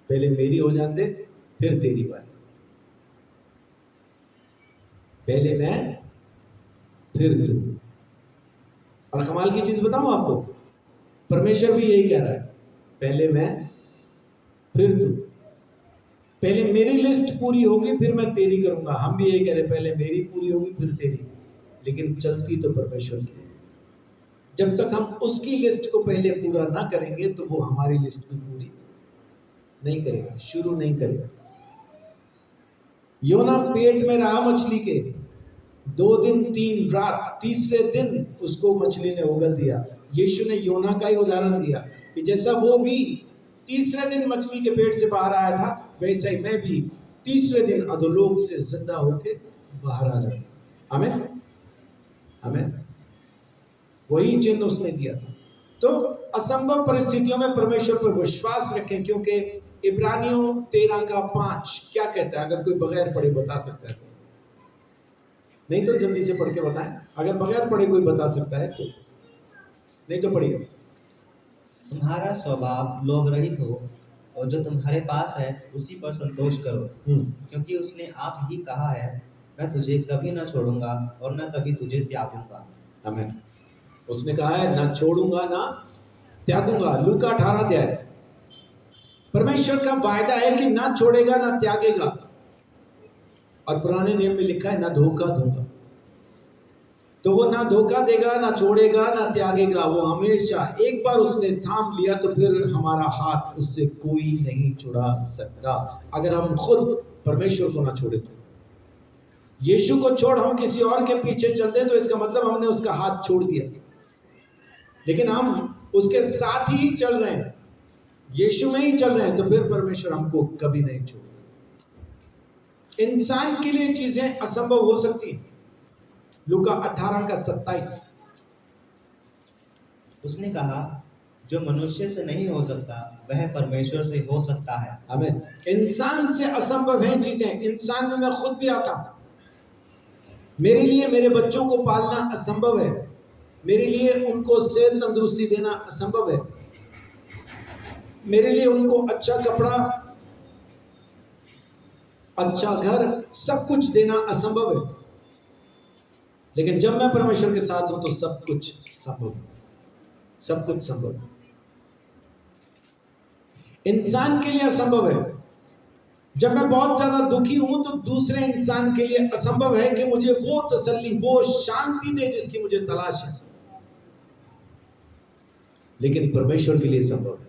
पहले मेरी हो जाने दे, फिर तेरी वाली। पहले मैं, फिर तू। और कमाल की चीज बताऊं आपको, परमेश्वर भी यही कह रहा है, पहले मैं, फिर तू। पहले मेरी लिस्ट पूरी होगी, फिर मैं तेरी करूंगा। हम भी यही कह रहे हैं, पहले मेरी पूरी होगी, फिर तेरी। लेकिन चलती तो परमेश्वर की। जब तक हम उसकी लिस्ट को पहले पूरा ना करेंगे, तो वो हमारी लिस्ट भी पूरी नहीं करेगा, शुरू नहीं करेगा। योना पेट में रहा मछली के 2 दिन 3 रात, तीसरे दिन उसको मछली ने उगल दिया। यीशु ने योना का ही उदाहरण दिया कि जैसा वो भी तीसरे दिन मछली के पेट से बाहर आया था, वैसा ही मैं भी तीसरे दिन अधोलोक से जिंदा होके बाहर आ जाऊंगा। आमीन, आमीन। वही चिन्ह उसने दिया था। तो असंभव परिस्थितियों में परमेश्वर पर विश्वास रखें, क्योंकि इब्रानियों 13:5 क्या कहता है? अगर कोई बगैर पढ़े बता सकता है, नहीं तो जल्दी से पढ़ के बताएं। अगर बगैर पढ़े कोई बता सकता है तो, नहीं तो पढ़िए। तुम्हारा स्वभाव लोभ रहित हो, और जो तुम्हारे पास है उसी पर संतोष करो, क्योंकि उसने आप ही कहा है, मैं तुझे कभी न छोड़ूंगा और न कभी तुझे त्यागूंगा। आमीन। उसने कहा है, ना छोड़ूंगा ना त्यागूंगा। लूका 18 अध्याय। परमेश्वर का वायदा है कि ना छोड़ेगा ना त्यागेगा। और पुराने नियम में लिखा है ना धोखा दूंगा। तो वो ना धोखा देगा, ना छोड़ेगा, ना त्यागेगा। वो हमेशा, एक बार उसने थाम लिया तो फिर हमारा हाथ उससे कोई नहीं छुड़ा सकता, अगर हम खुद परमेश्वर को ना छोड़े तो। यीशु को छोड़ हम किसी और के पीछे चल दें तो इसका मतलब हमने उसका हाथ छोड़ दिया, लेकिन हम उसके साथ ही चल रहे हैं, यीशु में ही चल रहे हैं, तो फिर परमेश्वर हमको कभी नहीं छोड़ेगा। इंसान के लिए चीजें असंभव हो सकती हैं। लूका 18:27 उसने कहा, जो मनुष्य से नहीं हो सकता वह परमेश्वर से हो सकता है। आमीन। इंसान से असंभव है चीजें, इंसान में मैं खुद भी आता हूं। मेरे लिए मेरे बच्चों को पालना असंभव है, मेरे लिए उनको सेहत तंदुरुस्ती देना असंभव है, मेरे लिए उनको अच्छा कपड़ा, अच्छा घर, सब कुछ देना असंभव है। लेकिन जब मैं परमेश्वर के साथ हूं तो सब कुछ संभव है, सब कुछ संभव है। इंसान के लिए असंभव है। जब मैं बहुत ज्यादा दुखी हूं तो दूसरे इंसान के लिए असंभव है कि मुझे वो तसल्ली, वो शांति दे जिसकी मुझे तलाश है, लेकिन परमेश्वर के लिए संभव है।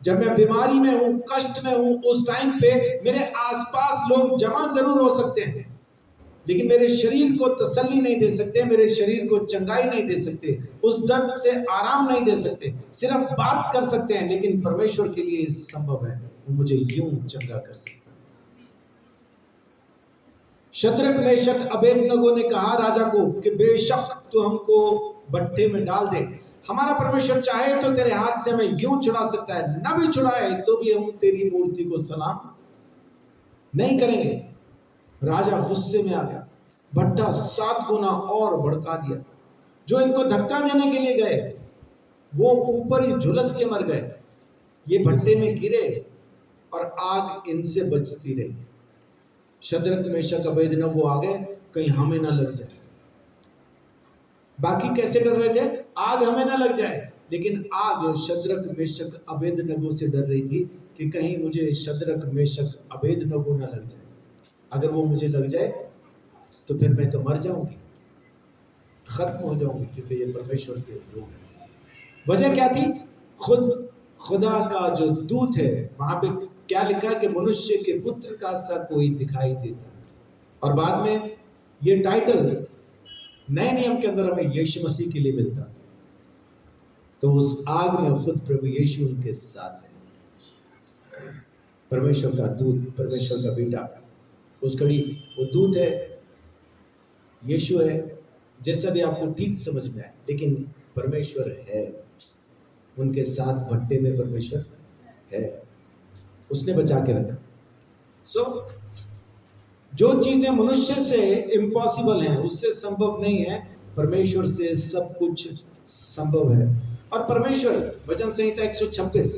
जब मैं बीमारी में हूं, कष्ट में हूं, उस टाइम पे मेरे आसपास लोग जमा जरूर हो सकते हैं, लेकिन मेरे शरीर को तसल्ली नहीं दे सकते, मेरे शरीर को चंगाई नहीं दे सकते, उस दर्द से आराम नहीं दे सकते, सिर्फ बात कर सकते हैं। लेकिन परमेश्वर के लिए संभव है, वो मुझे यूं चंगा कर सकता है। शद्रक मेशक अबेदनगो ने कहा राजा को कि बेशक तू हमको भट्ठे में डाल दे, हमारा परमेश्वर चाहे तो तेरे हाथ से हमें यूं छुड़ा सकता है, न भी छुड़ाए तो भी हम तेरी मूर्ति को सलाम नहीं करेंगे। राजा गुस्से में आ गया, भट्टा 7 गुना और भड़का दिया। जो इनको धक्का देने के लिए गए वो ऊपर ही झुलस के मर गए, ये भट्टे में गिरे और आग इनसे बचती रही। शद्रक मेशक अबेदनगो आ गए, कहीं हमें ना लग जाए। बाकी कैसे डर रहे थे? आग हमें ना लग जाए, लेकिन आग शद्रक मेशक अबेदनगो से डर रही थी कि कहीं मुझे शद्रक मेशक अबेदनगो ना लग जाए। अगर वो मुझे लग जाए तो फिर मैं तो मर जाऊंगी, खत्म हो जाऊंगी, क्योंकि ये परमेश्वर के लोग हैं। वजह क्या थी? खुदा का जो दूत है, वहां पे क्या लिखा है कि मनुष्य के पुत्र का सा कोई दिखाई देता। और बाद में ये टाइटल नए नियम के अंदर हमें यीशु मसीह के लिए मिलता। तो उस आग में खुद प्रभु यीशु उनके साथ है। परमेश्वर का दूत, परमेश्वर का बेटा, उस घड़ी वो दूत है, यीशु है, जैसा भी आपको ठीक समझ में आए, लेकिन परमेश्वर है उनके साथ। भट्टे में परमेश्वर है, उसने बचा के रखा। सो जो चीजें मनुष्य से इम्पॉसिबल हैं, उससे संभव नहीं है, परमेश्वर से सब कुछ संभव है। और परमेश्वर, वचन संहिता 126,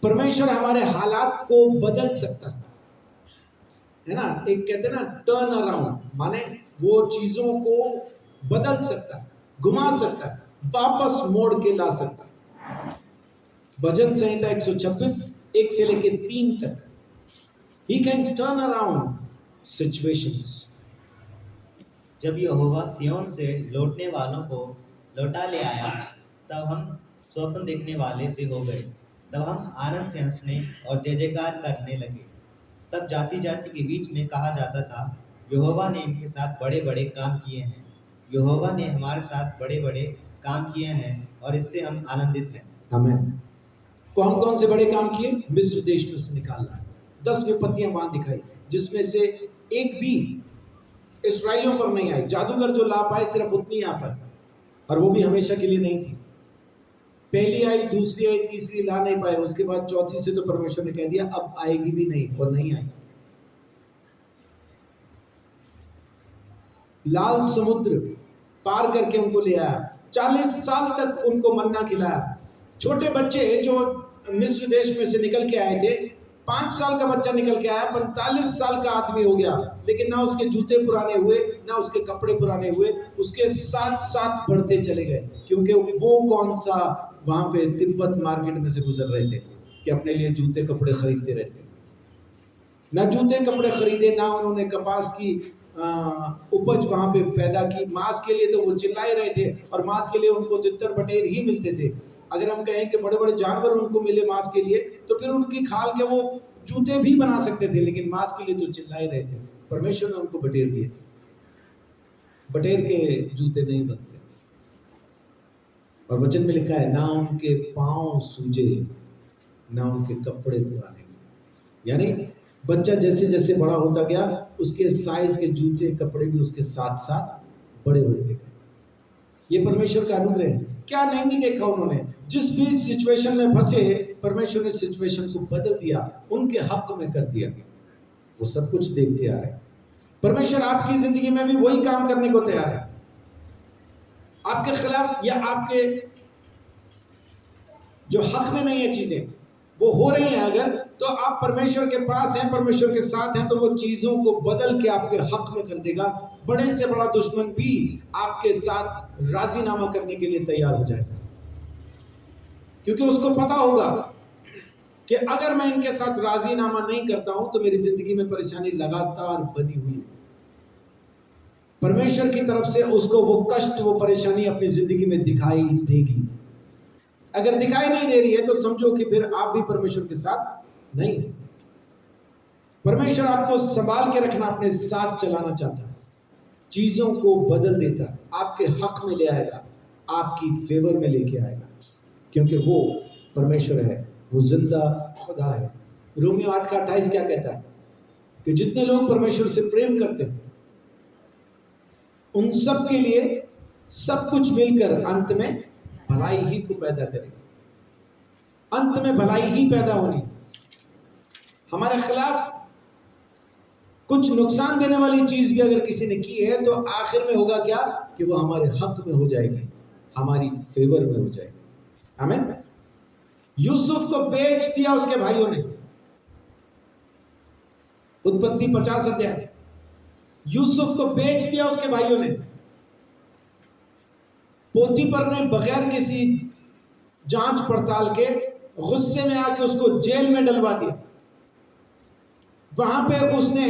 परमेश्वर हमारे हालात को बदल सकता है ना। एक कहते हैं ना टर्न अराउंड, माने वो चीजों को बदल सकता है, घुमा सकता है, वापस मोड़ के ला सकता है। भजन संहिता 126 1 से लेके 3 तक, He can turn around situations. जब यहोवा सिय्योन से लौटने वालों को लौटा ले आया, तब हम स्वप्न देखने वाले से हो गए। तब हम आनंद से हंसने और जय जयकार करने लगे। तब जाति जाति के बीच में कहा जाता था, यहोवा ने इनके साथ बड़े बड़े काम किए हैं। यहोवा ने हमारे साथ बड़े बड़े काम किए हैं और इससे हम आनंदित हैं। आमीन। कौन कौन से बड़े काम किए? मिस्र देश में से निकालना, 10 विपत्तियां वहां दिखाई, जिसमें से एक भी इस्राएलियों पर नहीं आई। जादूगर जो ला पाए सिर्फ उतनी यहाँ पर, और वो भी हमेशा के लिए नहीं थी। पहली आई, दूसरी आई, तीसरी ला नहीं पाए, उसके बाद चौथी से तो परमेश्वर ने कह दिया अब आएगी भी नहीं, और नहीं आई। लाल समुद्र पार करके उनको ले आया, 40 साल तक उनको मन्ना खिलाया। छोटे बच्चे जो मिस्र देश में से निकल के आए थे, 5 साल का बच्चा निकल के आया, 45 साल का आदमी हो गया, लेकिन ना उसके जूते पुराने हुए, ना उसके कपड़े पुराने हुए, उसके साथ साथ बढ़ते चले गए। क्योंकि वो कौन सा वहां पे तिब्बत मार्केट में से गुजर रहे थे कि अपने लिए जूते कपड़े खरीदते रहते। ना जूते कपड़े खरीदे, ना उन्होंने कपास की उपज वहां पे पैदा की। मांस के लिए तो वो चिल्ला रहे थे और मांस के लिए उनको तितर बटेर ही मिलते थे। अगर हम कहें कि बड़े बड़े जानवर उनको मिले मांस के लिए तो फिर उनकी खाल के वो जूते भी बना सकते थे, लेकिन मांस के लिए तो चिल्ला ही रहे थे। परमेश्वर ने उनको बटेर दिए, बटेर के जूते नहीं बनते। और वचन में लिखा है ना उनके पांव सूजे ना उनके कपड़े पुराने। यानी बच्चा जैसे जैसे बड़ा होता गया उसके साइज के जूते कपड़े भी उसके साथ साथ बड़े होते गए। ये परमेश्वर का अनुग्रह है। क्या नहीं देखा उन्होंने, जिस भी सिचुएशन में फंसे परमेश्वर ने सिचुएशन को बदल दिया, उनके हक में कर दिया। वो सब कुछ देखते आ रहे हैं। परमेश्वर आपकी जिंदगी में भी वही काम करने को तैयार है। आपके खिलाफ या आपके जो हक में नहीं है चीजें वो हो रही हैं, अगर तो आप परमेश्वर के पास हैं, परमेश्वर के साथ हैं, तो वो चीजों को बदल के आपके हक में कर देगा। बड़े से बड़ा दुश्मन भी आपके साथ राजीनामा करने के लिए तैयार हो जाएगा, क्योंकि उसको पता होगा कि अगर मैं इनके साथ राजीनामा नहीं करता हूं तो मेरी जिंदगी में परेशानी लगातार बनी हुई है। परमेश्वर की तरफ से उसको वो कष्ट वो परेशानी अपनी जिंदगी में दिखाई देगी। अगर दिखाई नहीं दे रही है तो समझो कि फिर आप भी परमेश्वर के साथ नहीं। परमेश्वर आपको संभाल के रखना, अपने साथ चलाना चाहता है, चीजों को बदल देता है, आपके हक में ले आएगा, आपकी फेवर में लेके आएगा, क्योंकि वो परमेश्वर है, वो जिंदा खुदा है। रोमियो 8:28 क्या कहता है कि जितने लोग परमेश्वर से प्रेम करते हैं उन सब के लिए सब कुछ मिलकर अंत में भलाई ही को पैदा करेगा। अंत में भलाई ही पैदा होनी। हमारे खिलाफ कुछ नुकसान देने वाली चीज भी अगर किसी ने की है तो आखिर में होगा क्या कि वो हमारे हक में हो जाएगी, हमारी फेवर में हो जाएगी। आमीन। यूसुफ को बेच दिया उसके भाइयों ने। उत्पत्ति 50 अध्याय। यूसुफ को बेच दिया उसके भाइयों ने। पोतीफर ने बगैर किसी जांच पड़ताल के गुस्से में आके उसको जेल में डलवा दिया। वहां पे उसने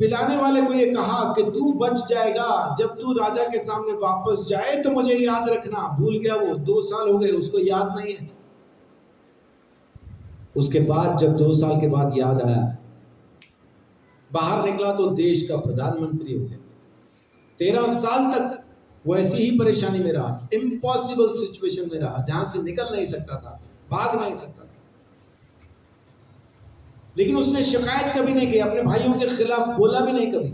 पिलाने वाले को ये कहा कि तू बच जाएगा, जब तू राजा के सामने वापस जाए तो मुझे याद रखना। भूल गया वो, 2 साल हो गए, उसको याद नहीं है। उसके बाद जब 2 साल के बाद याद आया, बाहर निकला तो देश का प्रधानमंत्री हो गया। 13 साल तक वो ऐसी ही परेशानी में रहा, इम्पॉसिबल सिचुएशन में रहा, जहां से निकल नहीं सकता था, भाग नहीं सकता था। लेकिन उसने शिकायत कभी नहीं की, अपने भाइयों के खिलाफ बोला भी नहीं कभी।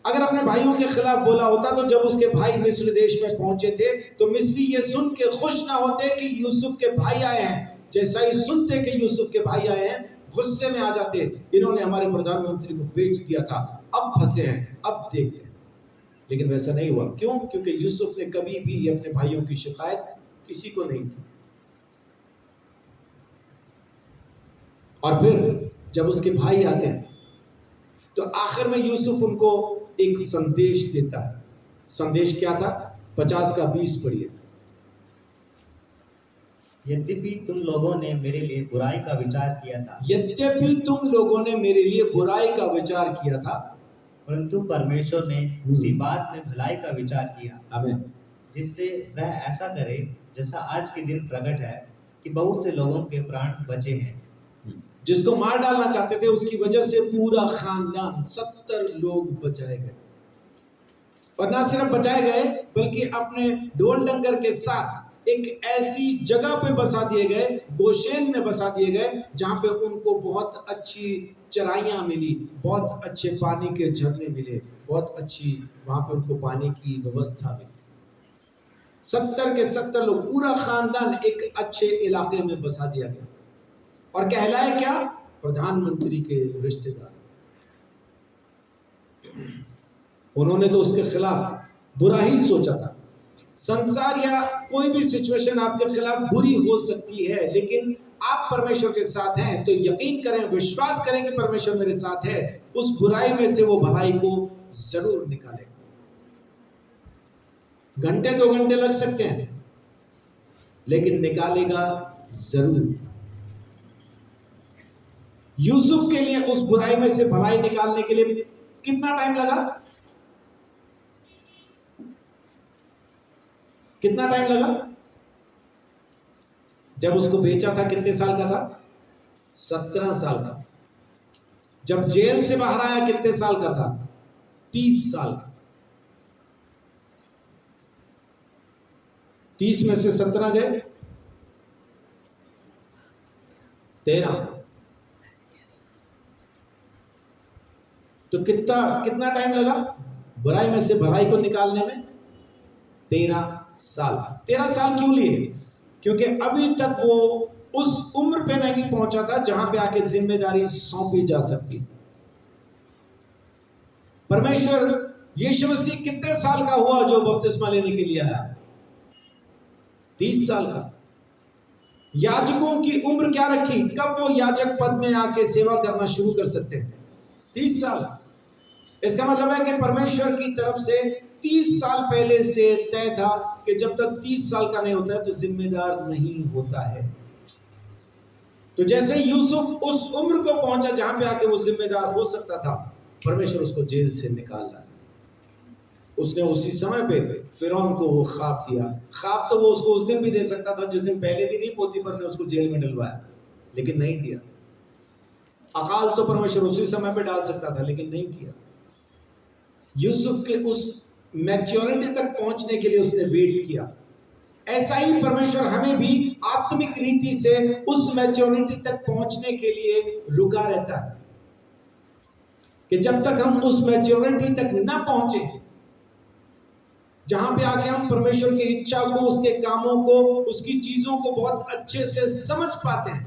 अगर अपने भाइयों के खिलाफ बोला होता तो जब उसके भाई मिस्र देश में पहुंचे थे तो मिस्री ये सुन के खुश ना होते कि यूसुफ के भाई आए हैं। जैसा ही सुनते कि यूसुफ के भाई आए हैं गुस्से में आ जाते, इन्होंने हमारे प्रधानमंत्री को बेच दिया था, अब फंसे हैं, अब देखते हैं। लेकिन वैसा नहीं हुआ। क्यों? क्योंकि यूसुफ ने कभी भी अपने भाइयों की शिकायत किसी को नहीं की। और फिर जब उसके भाई आते हैं तो आखिर में यूसुफ उनको एक संदेश देता है। संदेश क्या था? 50 का 20 पढ़िए। यद्यपि तुम लोगों ने मेरे लिए बुराई का विचार किया था, यद्यपि तुम लोगों ने मेरे लिए बुराई का विचार किया था, परंतु परमेश्वर ने उसी बात में भलाई का विचार किया, आमीन, जिससे वह ऐसा करे जैसा आज के दिन प्रकट है कि बहुत से लोगों के प्राण बचे हैं। जिसको मार डालना चाहते थे उसकी वजह से पूरा खानदान 70 लोग बचाए गए। और ना सिर्फ बचाए गए बल्कि अपने ढोल डंगर के साथ एक ऐसी जगह पे बसा दिए गए, गोशेन में बसा दिए गए, जहां पे उनको बहुत अच्छी चराइयां मिली, बहुत अच्छे पानी के झरने मिले, बहुत अच्छी वहां पे उनको पानी की व्यवस्था मिली। 70 के 70 लोग, पूरा खानदान एक अच्छे इलाके में बसा दिया गया। और कहलाए क्या? प्रधानमंत्री के रिश्तेदार। उन्होंने तो उसके खिलाफ बुरा ही सोचा था। संसार या कोई भी सिचुएशन आपके खिलाफ बुरी हो सकती है, लेकिन आप परमेश्वर के साथ हैं तो यकीन करें, विश्वास करें कि परमेश्वर मेरे साथ है। उस बुराई में से वो भलाई को जरूर निकालेगा। घंटे 2 घंटे लग सकते हैं लेकिन निकालेगा जरूर। यूसुफ के लिए उस बुराई में से भलाई निकालने के लिए कितना टाइम लगा? कितना टाइम लगा? जब उसको बेचा था कितने साल का था? 17 साल का। जब जेल से बाहर आया कितने साल का था? 30 साल का। 30 में से 17 गए 13। तो कितना टाइम लगा बुराई में से भलाई को निकालने में? 13 साल। 13 साल क्यों लिए? क्योंकि अभी तक वो उस उम्र पे नहीं पहुंचा था जहां पे आके जिम्मेदारी सौंपी जा सकती। परमेश्वर यीशु मसीह कितने साल का हुआ जो बपतिस्मा लेने के लिए आया? 30 साल का। याजकों की उम्र क्या रखी? कब वो याजक पद में आके सेवा करना शुरू कर सकते हैं? 30 साल। इसका मतलब है कि परमेश्वर की तरफ से 30 साल पहले से तय था कि जब तक 30 साल का नहीं होता है तो जिम्मेदार नहीं होता है। तो जैसे यूसुफ उस उम्र को पहुंचा जहां पे आके वो जिम्मेदार हो सकता था, परमेश्वर उसको जेल से निकाल रहा है। उसने उसी समय पे फिरौन को वो ख्वाब दिया। ख्वाब तो वो उसको उस दिन भी दे सकता था जिस दिन पहले दिन ही पोतीफर ने उसको जेल में डलवाया, लेकिन नहीं दिया। अकाल तो परमेश्वर उसी समय पे डाल सकता था, लेकिन नहीं किया। यूसुफ के उस मैच्योरिटी तक पहुंचने के लिए उसने वेट किया। ऐसा ही परमेश्वर हमें भी आत्मिक रीति से उस मैच्योरिटी तक पहुंचने के लिए रुका रहता है कि जब तक हम उस मैच्योरिटी तक ना पहुंचे जहां पे आके हम परमेश्वर की इच्छा को, उसके कामों को, उसकी चीजों को बहुत अच्छे से समझ पाते हैं,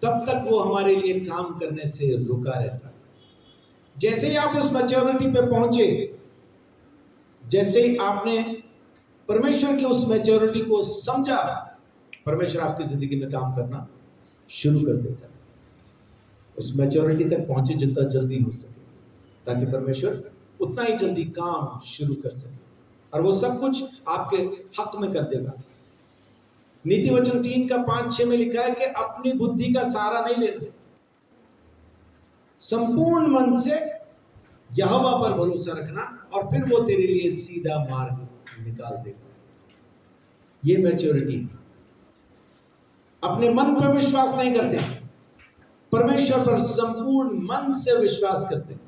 तब तक वो हमारे लिए काम करने से रुका रहता है। जैसे ही आप उस मैच्योरिटी पे पहुंचे, जैसे ही आपने परमेश्वर की उस मैच्योरिटी को समझा, परमेश्वर आपकी जिंदगी में काम करना शुरू कर देता है। उस मैच्योरिटी तक पहुंचे जितना जल्दी हो सके, ताकि परमेश्वर उतना ही जल्दी काम शुरू कर सके और वो सब कुछ आपके हक में कर देगा। नीति वचन 3 का 5-6 में लिखा है कि अपनी बुद्धि का सहारा नहीं लेना, संपूर्ण मन से यहोवा पर भरोसा रखना और फिर वो तेरे लिए सीधा मार्ग निकाल देगा। ये मैच्योरिटी। अपने मन पर विश्वास नहीं करते, परमेश्वर पर संपूर्ण मन से विश्वास करते हैं।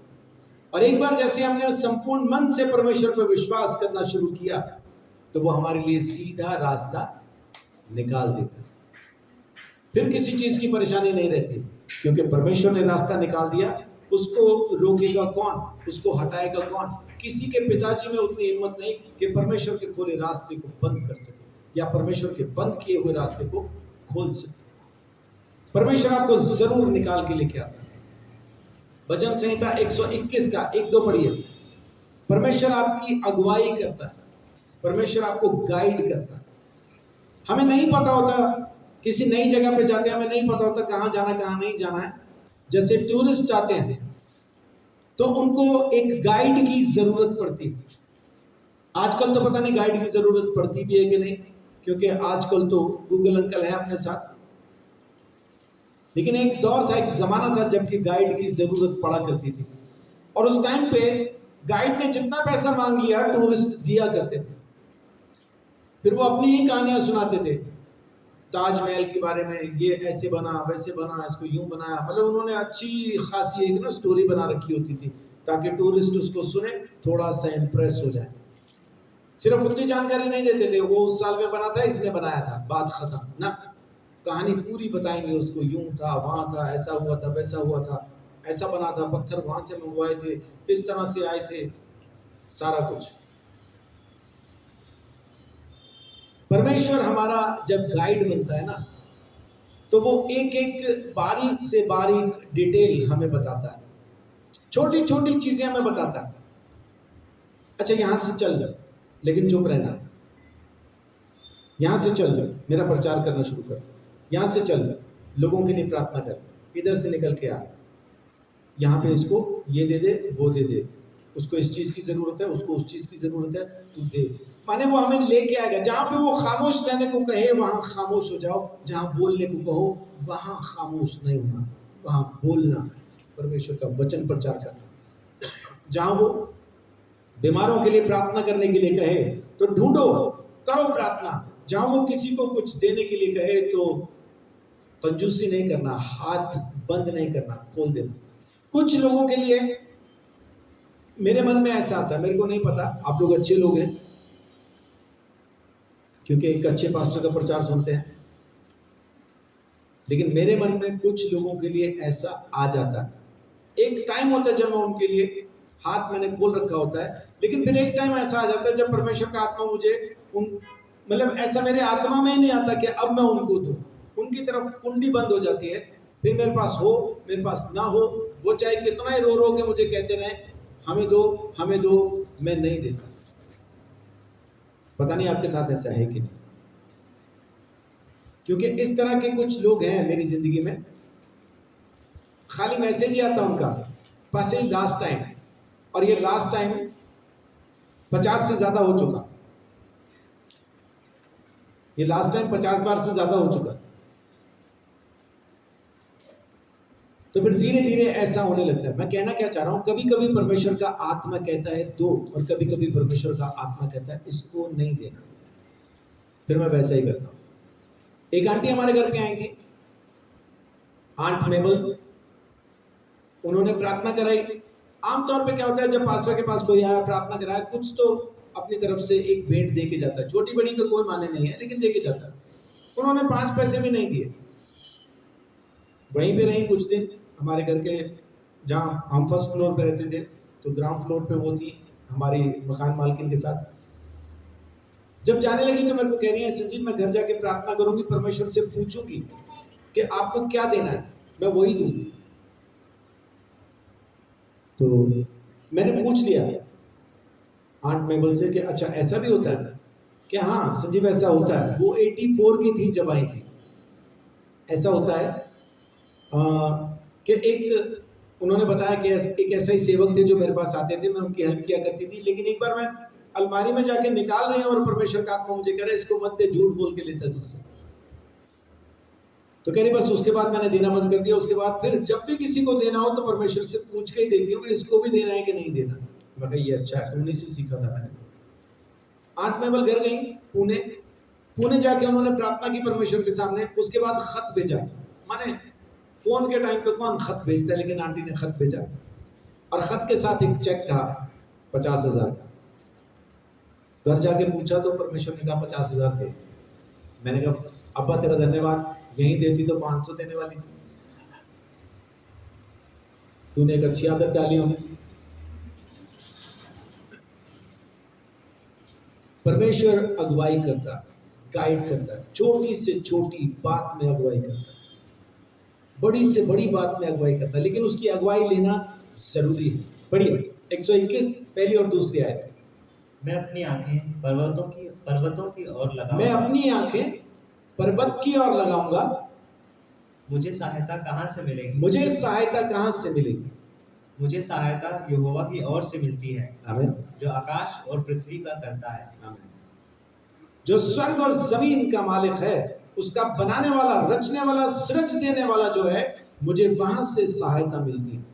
और एक बार जैसे हमने संपूर्ण मन से परमेश्वर पर विश्वास करना शुरू किया, तो वो हमारे लिए सीधा रास्ता निकाल देता है। फिर किसी चीज की परेशानी नहीं रहती, क्योंकि परमेश्वर ने रास्ता निकाल दिया। उसको रोकेगा कौन? उसको हटाएगा कौन? किसी के पिताजी में उतनी हिम्मत नहीं कि परमेश्वर के खोले रास्ते को बंद कर सके या परमेश्वर के बंद किए हुए रास्ते को खोल सके। परमेश्वर आपको जरूर निकाल के लेके आता है। भजन संहिता 121 का 1-2 पढ़िए। परमेश्वर आपकी अगुवाई करता है, परमेश्वर आपको गाइड करता है। हमें नहीं पता होता, किसी नई जगह पे जाते हैं, हमें नहीं पता होता कहाँ जाना कहाँ नहीं जाना है। जैसे टूरिस्ट आते हैं तो उनको एक गाइड की जरूरत पड़ती है। आजकल तो पता नहीं गाइड की जरूरत पड़ती भी है कि नहीं, क्योंकि आजकल तो गूगल अंकल है अपने साथ। लेकिन एक दौर था, एक जमाना था जबकि गाइड की जरूरत पड़ा करती थी, और उस टाइम पे गाइड ने जितना पैसा मांग लिया टूरिस्ट दिया करते थे। फिर वो अपनी ही कहानियां सुनाते थे, ताजमहल के बारे में, ये ऐसे बना वैसे बना, इसको यूं बनाया। मतलब उन्होंने अच्छी खासी एक ना स्टोरी बना रखी होती थी ताकि टूरिस्ट उसको सुने, थोड़ा सा इंप्रेस हो जाए। सिर्फ उतनी जानकारी नहीं देते थे, वो उस साल में बना था, इसने बनाया था, बात खत्म ना। कहानी पूरी बताएंगे उसको, यूं था, वहां था, ऐसा हुआ था, वैसा हुआ था, ऐसा बना था, पत्थर वहां से मंगवाए थे, इस तरह से आए थे, सारा कुछ। परमेश्वर हमारा जब गाइड बनता है ना, तो वो एक एक बारीक से बारीक डिटेल हमें बताता है, छोटी छोटी चीजें हमें बताता है। अच्छा यहां से चल जा, लेकिन चुप रहना। यहां से चल जा, मेरा प्रचार करना शुरू कर। यहां से चल जा, लोगों के लिए प्रार्थना कर। इधर से निकल के आ, यहाँ पे इसको ये दे दे, वो दे दे, उसको इस चीज की जरूरत है, उसको उस चीज की जरूरत है, तू दे। माने वो हमें लेके आएगा। जहां पे वो खामोश रहने को कहे वहां खामोश हो जाओ, जहां बोलने को कहो वहां खामोश नहीं होना, वहां बोलना, परमेश्वर का वचन प्रचार करना। जहां वो बीमारों के लिए प्रार्थना करने के लिए कहे तो ढूंढो, करो प्रार्थना। जहां वो किसी को कुछ देने के लिए कहे तो कंजूसी नहीं करना, हाथ बंद नहीं करना, खोल देना। कुछ लोगों के लिए मेरे मन में ऐसा आता है, मेरे को नहीं पता, आप लोग अच्छे लोग हैं क्योंकि एक अच्छे पास्टर का प्रचार सुनते हैं, लेकिन मेरे मन में कुछ लोगों के लिए ऐसा आ जाता है। एक टाइम होता है जब मैं उनके लिए हाथ मैंने खोल रखा होता है, लेकिन फिर एक टाइम ऐसा आ जाता है जब परमेश्वर का आत्मा मुझे मतलब ऐसा मेरे आत्मा में ही नहीं आता कि अब मैं उनको दूं, उनकी तरफ कुंडी बंद हो जाती है। फिर मेरे पास हो, मेरे पास ना हो, वो चाहे कितना ही रो रो के मुझे कहते रहे हमें दो हमें दो, मैं नहीं देता। पता नहीं आपके साथ ऐसा है कि नहीं, क्योंकि इस तरह के कुछ लोग हैं मेरी जिंदगी में, खाली मैसेज ही आता उनका बस ये लास्ट टाइम, और ये लास्ट टाइम 50 से ज्यादा हो चुका, ये लास्ट टाइम 50 बार से ज्यादा हो चुका। तो फिर धीरे धीरे ऐसा होने लगता है। मैं कहना क्या चाह रहा हूं, कभी कभी परमेश्वर का आत्मा कहता है दो, और कभी कभी परमेश्वर का आत्मा कहता है इसको नहीं देना, फिर मैं वैसा ही करता हूं। एक आंटी हमारे घर पे आई थी, आंट मेबल, उन्होंने प्रार्थना कराई। आमतौर पे क्या होता है, जब पास्टर के पास कोई आया प्रार्थना कराया, कुछ तो अपनी तरफ से एक भेंट दे के जाता है, छोटी बड़ी का कोई माने नहीं है, लेकिन दे के जाता है। उन्होंने 5 पैसे भी नहीं दिए। वहीं पे रही कुछ दिन, हमारे घर के जहाँ हम फर्स्ट फ्लोर पे रहते थे, तो ग्राउंड फ्लोर पे वो थी हमारी मकान मालकिन के साथ। जब जाने लगी तो मेरे को कह रही है संजीव मैं घर जाके प्रार्थना करूंगी, परमेश्वर से पूछूंगी कि आपको क्या देना है, मैं वही दूंगी। तो मैंने पूछ लिया आंट मेबल से कि अच्छा ऐसा भी होता है कि हाँ संजीव ऐसा होता है। वो 84 की थी जब आई थी। ऐसा होता है कि एक उन्होंने बताया कि एक ऐसा ही सेवक थे जो मेरे पास आते थे, मैं उनकी हेल्प किया करती थी, लेकिन एक बार मैं अलमारी में जाके निकाल रही हूँ और परमेश्वर का आत्मा मुझे कह रहा है इसको मत दे, झूठ बोल के लेता तुमसे। तो कह रही बस उसके बाद मैंने देना बंद कर दिया। उसके बाद फिर जब भी किसी को देना हो तो परमेश्वर से पूछ के ही देती हूँ कि इसको भी देना है कि नहीं देना। मैं कहा ये अच्छा है, तुमने से सीखा था मैंने। आंट मेबल घर गई पुणे जाके उन्होंने प्रार्थना की परमेश्वर के सामने। उसके बाद खत भेजा, माने फोन के टाइम पे कौन खत भेजता है, लेकिन आंटी ने खत भेजा और खत के साथ एक चेक था 50,000 का। घर जाके पूछा तो परमेश्वर ने कहा 50,000 दे। मैंने कहा अब्बा तेरा धन्यवाद, यहीं देती तो 500 देने वाली थी, तूने एक अच्छी आदत डाली उन्हें। परमेश्वर अगुवाई करता, गाइड करता, छोटी से छोटी बात में अगुवाई करता, बड़ी से बड़ी बात में अगुवाई करता, लेकिन उसकी अगुवाई लेना जरूरी है। बढ़िया 121 पहली और दूसरी आयत। मैं अपनी आंखें पर्वतों की ओर लगाऊंगा। मैं अपनी आंखें पर्वत की ओर लगाऊंगा, मुझे सहायता कहाँ से मिलेगी? मुझे सहायता कहाँ से मिलेगी? मुझे सहायता यहोवा की ओर से मिलती है, आमीन, जो आकाश और पृथ्वी का करता है। आमीन। जो स्वर्ग और जमीन का मालिक है, उसका बनाने वाला, रचने वाला, सृज देने वाला जो है, मुझे वहां से सहायता मिलती है।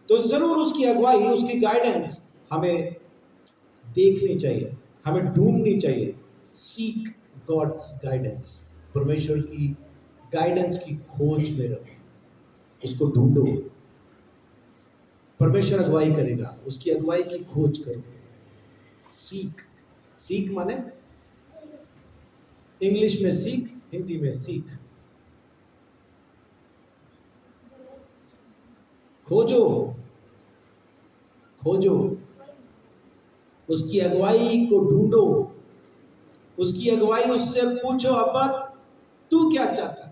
तो जरूर उसकी अगुवाई, उसकी गाइडेंस हमें देखनी चाहिए, हमें ढूंढनी चाहिए। सीक गॉड्स गाइडेंस, परमेश्वर की गाइडेंस की खोज में रहो, उसको ढूंढो। परमेश्वर अगुवाई करेगा, उसकी अगुवाई की खोज करो। सीक माने इंग्लिश में सीख, हिंदी में सीख। खोजो उसकी अगुवाई को ढूंढो, उसकी अगुवाई उससे पूछो अब्बा तू क्या चाहता,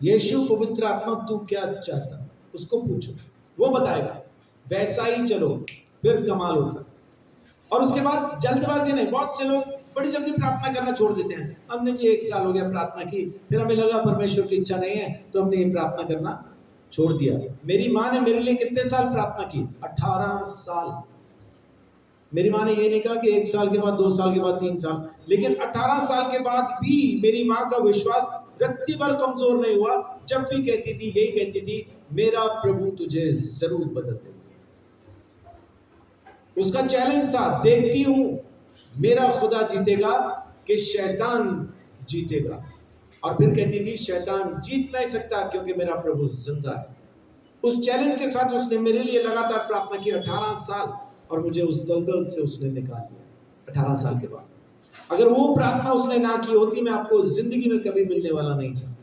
यीशु पवित्र आत्मा तू क्या चाहता, उसको पूछो, वो बताएगा। वैसा ही चलो, फिर कमाल होता। और उसके बाद जल्दबाजी नहीं। बहुत से लोग बड़ी जल्दी प्रार्थना करना छोड़ देते हैं। हमने जी 1 साल हो गया प्रार्थना की, फिर हमें लगा परमेश्वर की इच्छा नहीं है तो हमने ये प्रार्थना करना छोड़ दिया। मेरी माँ ने मेरे लिए कितने साल प्रार्थना की? 18 साल। मेरी माँ ने ये नहीं कहा कि 1 साल के बाद, 2 साल के बाद, 3 साल, लेकिन 18 साल के बाद भी मेरी माँ का विश्वास रत्ती भर कमजोर नहीं हुआ। जब भी कहती थी यही कहती थी, मेरा प्रभु तुझे जरूर बदल देगा। उसका चैलेंज था, देखती हूं मेरा खुदा जीतेगा कि शैतान जीतेगा। और फिर कहती थी शैतान जीत नहीं सकता क्योंकि मेरा प्रभु जिंदा है। उस चैलेंज के साथ उसने मेरे लिए लगातार प्रार्थना की 18 साल, और मुझे उस दलदल से उसने निकाल दिया 18 साल के बाद। अगर वो प्रार्थना उसने ना की होती, मैं आपको जिंदगी में कभी मिलने वाला नहीं था।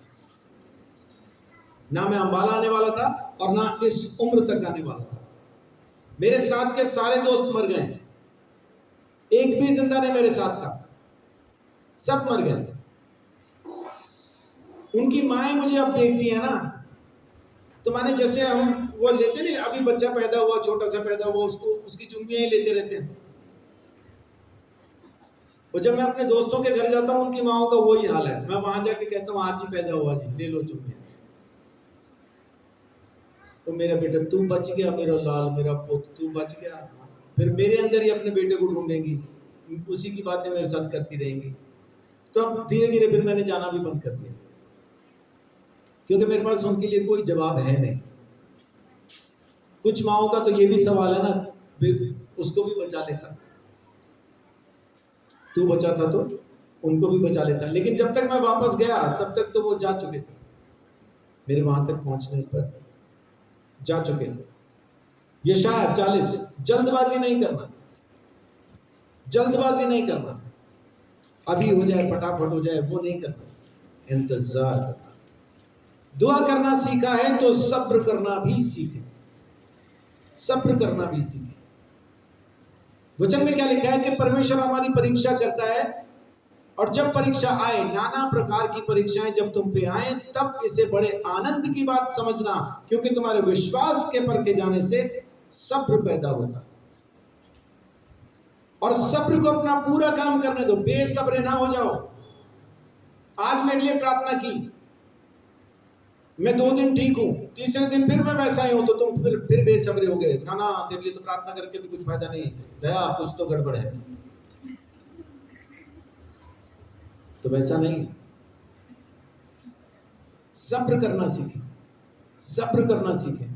ना मैं अंबाला आने वाला था और ना इस उम्र तक आने वाला था। मेरे साथ के सारे दोस्त मर गए, एक भी जिंदा नहीं मेरे साथ था, सब मर गए। उनकी माएं मुझे अब देखती है ना, तो माने जैसे हम वो लेते नहीं, अभी बच्चा पैदा हुआ, छोटा सा पैदा हुआ, उसको उसकी चुम्बियां ही लेते रहते हैं। और जब मैं अपने दोस्तों के घर जाता हूं, उनकी माओं का वही हाल है। मैं वहां जाके कहता हूं आज ही पैदा हुआ जी, ले लो चुम्बियां। तो मेरा बेटा तू बच गया, मेरा लाल, मेरा पुत तू बच गया। फिर मेरे अंदर ही अपने बेटे को ढूंढेंगी, उसी की बातें मेरे साथ करती रहेंगी। तो अब धीरे धीरे फिर मैंने जाना भी बंद कर दिया, क्योंकि मेरे पास उनके लिए कोई जवाब है नहीं। कुछ माओं का तो ये भी सवाल है ना, उसको भी बचा लेता, तू बचा था तो उनको भी बचा लेता। लेकिन जब तक मैं वापस गया तब तक तो वो जा चुके थे, मेरे वहां तक पहुंचने पर जा चुके थे। यशायाह 40, जल्दबाजी नहीं करना, जल्दबाजी नहीं करना, अभी हो जाए फटाफट हो जाए वो नहीं करना, इंतजार करना। दुआ करना सीखा है तो सब्र करना भी सीखे, सब्र करना भी सीखे। वचन में क्या लिखा है कि परमेश्वर हमारी परीक्षा करता है, और जब परीक्षा आए, नाना प्रकार की परीक्षाएं जब तुम पे आए, तब इसे बड़े आनंद की बात समझना, क्योंकि तुम्हारे विश्वास के परखे जाने से सब्र पैदा होता है। और सब्र को अपना पूरा काम करने दो, बेसब्र ना हो जाओ। आज मेरे लिए प्रार्थना की, मैं 2 दिन ठीक हूं, तीसरे दिन फिर मैं वैसा ही हूं, तो तुम फिर बेसब्रे हो गए। ना ना, तेरे लिए तो प्रार्थना करके भी कुछ फायदा नहीं, दया कुछ तो गड़बड़ है। तो वैसा नहीं, सब्र करना सीखें, सब्र करना सीखें।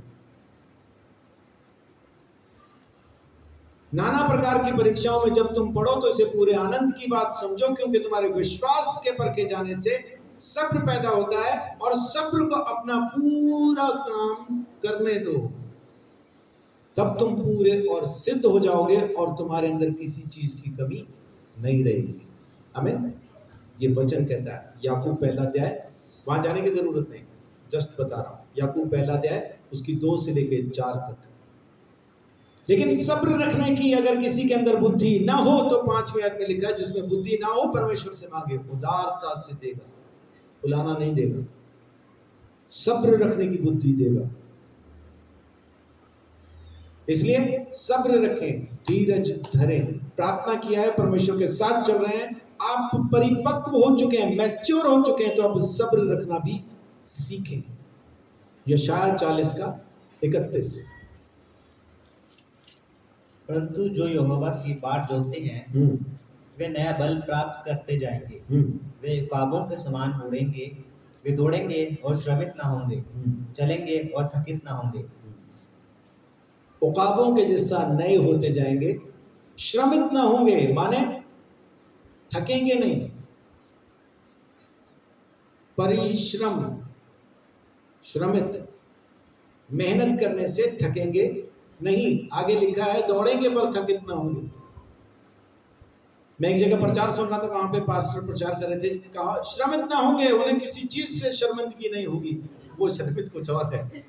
नाना प्रकार की परीक्षाओं में जब तुम पढ़ो तो इसे पूरे आनंद की बात समझो, क्योंकि तुम्हारे विश्वास के परखे जाने से सब्र पैदा होता है, और सब्र को अपना पूरा काम करने दो, तब तुम पूरे और सिद्ध हो जाओगे और तुम्हारे अंदर किसी चीज की कमी नहीं रहेगी। आमीन। ये वचन कहता है, याकूब 1 अध्याय, वहां जाने की जरूरत नहीं, जस्ट बता रहा हूं, याकूब 1 अध्याय उसकी 2 से लेके 4 तक। लेकिन सब्र रखने की अगर किसी के अंदर बुद्धि ना हो, तो 5वें आयत में लिखा है, जिसमें बुद्धि ना हो परमेश्वर से मांगे, उदारता से देगा, बुलाना नहीं देगा, सब्र रखने की बुद्धि देगा। इसलिए सब्र रखें, धीरज धरें। प्रार्थना किया है, परमेश्वर के साथ चल रहे हैं, आप परिपक्व हो चुके हैं, मैच्योर हो चुके हैं, तो अब सब्र रखना भी सीखें। यशायाह 40 का 31। परंतु जो यहोवा की बाट जोतते हैं वे नया बल प्राप्त करते जाएंगे, वे उकाबों के समान उड़ेंगे, वे दौड़ेंगे और श्रमित ना होंगे, चलेंगे और थकित ना होंगे। उकाबों के जैसा नए होते जाएंगे, श्रमित ना होंगे, माने थकेंगे नहीं। परिश्रम, श्रमित, मेहनत करने से थकेंगे नहीं। आगे लिखा है दौड़ेंगे पर थकित ना होंगे। मैं एक जगह प्रचार सुन रहा था, वहां पे पास्टर प्रचार कर रहे थे, कहा श्रमित ना होंगे, उन्हें किसी चीज से शर्मिंदगी नहीं होगी। वो श्रमित कुछ और है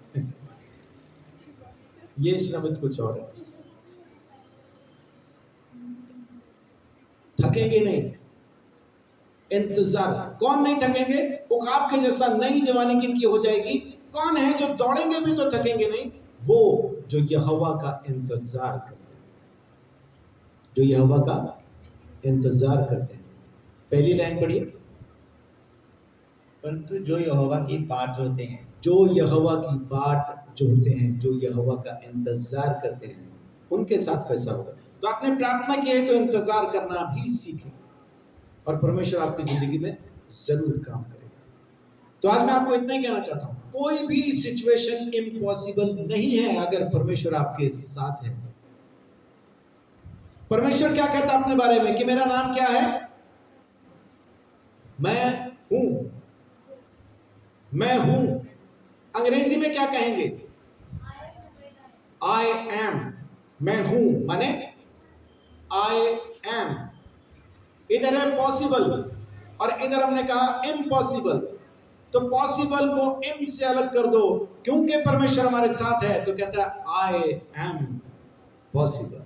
ये श्रमित कुछ और है। थकेंगे नहीं, इंतजार। कौन नहीं थकेंगे? उकाब के जैसा नई जवानी किनकी हो जाएगी? कौन है जो दौड़ेंगे भी तो थकेंगे नहीं? वो जो यहोवा का इंतजार करते हैं, जो यहोवा का इंतजार करते हैं। पहली लाइन पढ़िए। परंतु जो यहोवा की बाट जोते हैं, जो यहोवा की बाट जोते हैं, जो यहोवा का इंतजार करते हैं, उनके साथ कैसा होगा? तो आपने प्रार्थना की है तो इंतजार करना भी सीखें, और परमेश्वर आपकी जिंदगी में जरूर काम करेगा। तो आज मैं आपको इतना ही कहना चाहता हूं, कोई भी सिचुएशन इम्पॉसिबल नहीं है अगर परमेश्वर आपके साथ है। परमेश्वर क्या कहता है अपने बारे में कि मेरा नाम क्या है? मैं हूं। मैं हूं अंग्रेजी में क्या कहेंगे? I am. मैं हूं माने आई एम। इधर है पॉसिबल और इधर हमने कहा इम्पॉसिबल। तो पॉसिबल को इम से अलग कर दो, क्योंकि परमेश्वर हमारे साथ है तो कहता है आई एम पॉसिबल।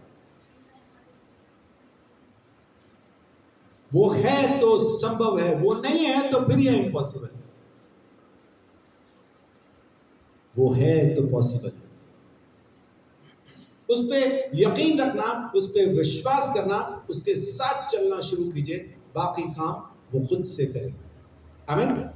वो है तो संभव है, वो नहीं है तो फिर यह इम्पॉसिबल है। वो है तो पॉसिबल है। उस पर यकीन रखना, उस पर विश्वास करना, उसके साथ चलना शुरू कीजिए, बाकी काम वो खुद से करेगा। आमीन।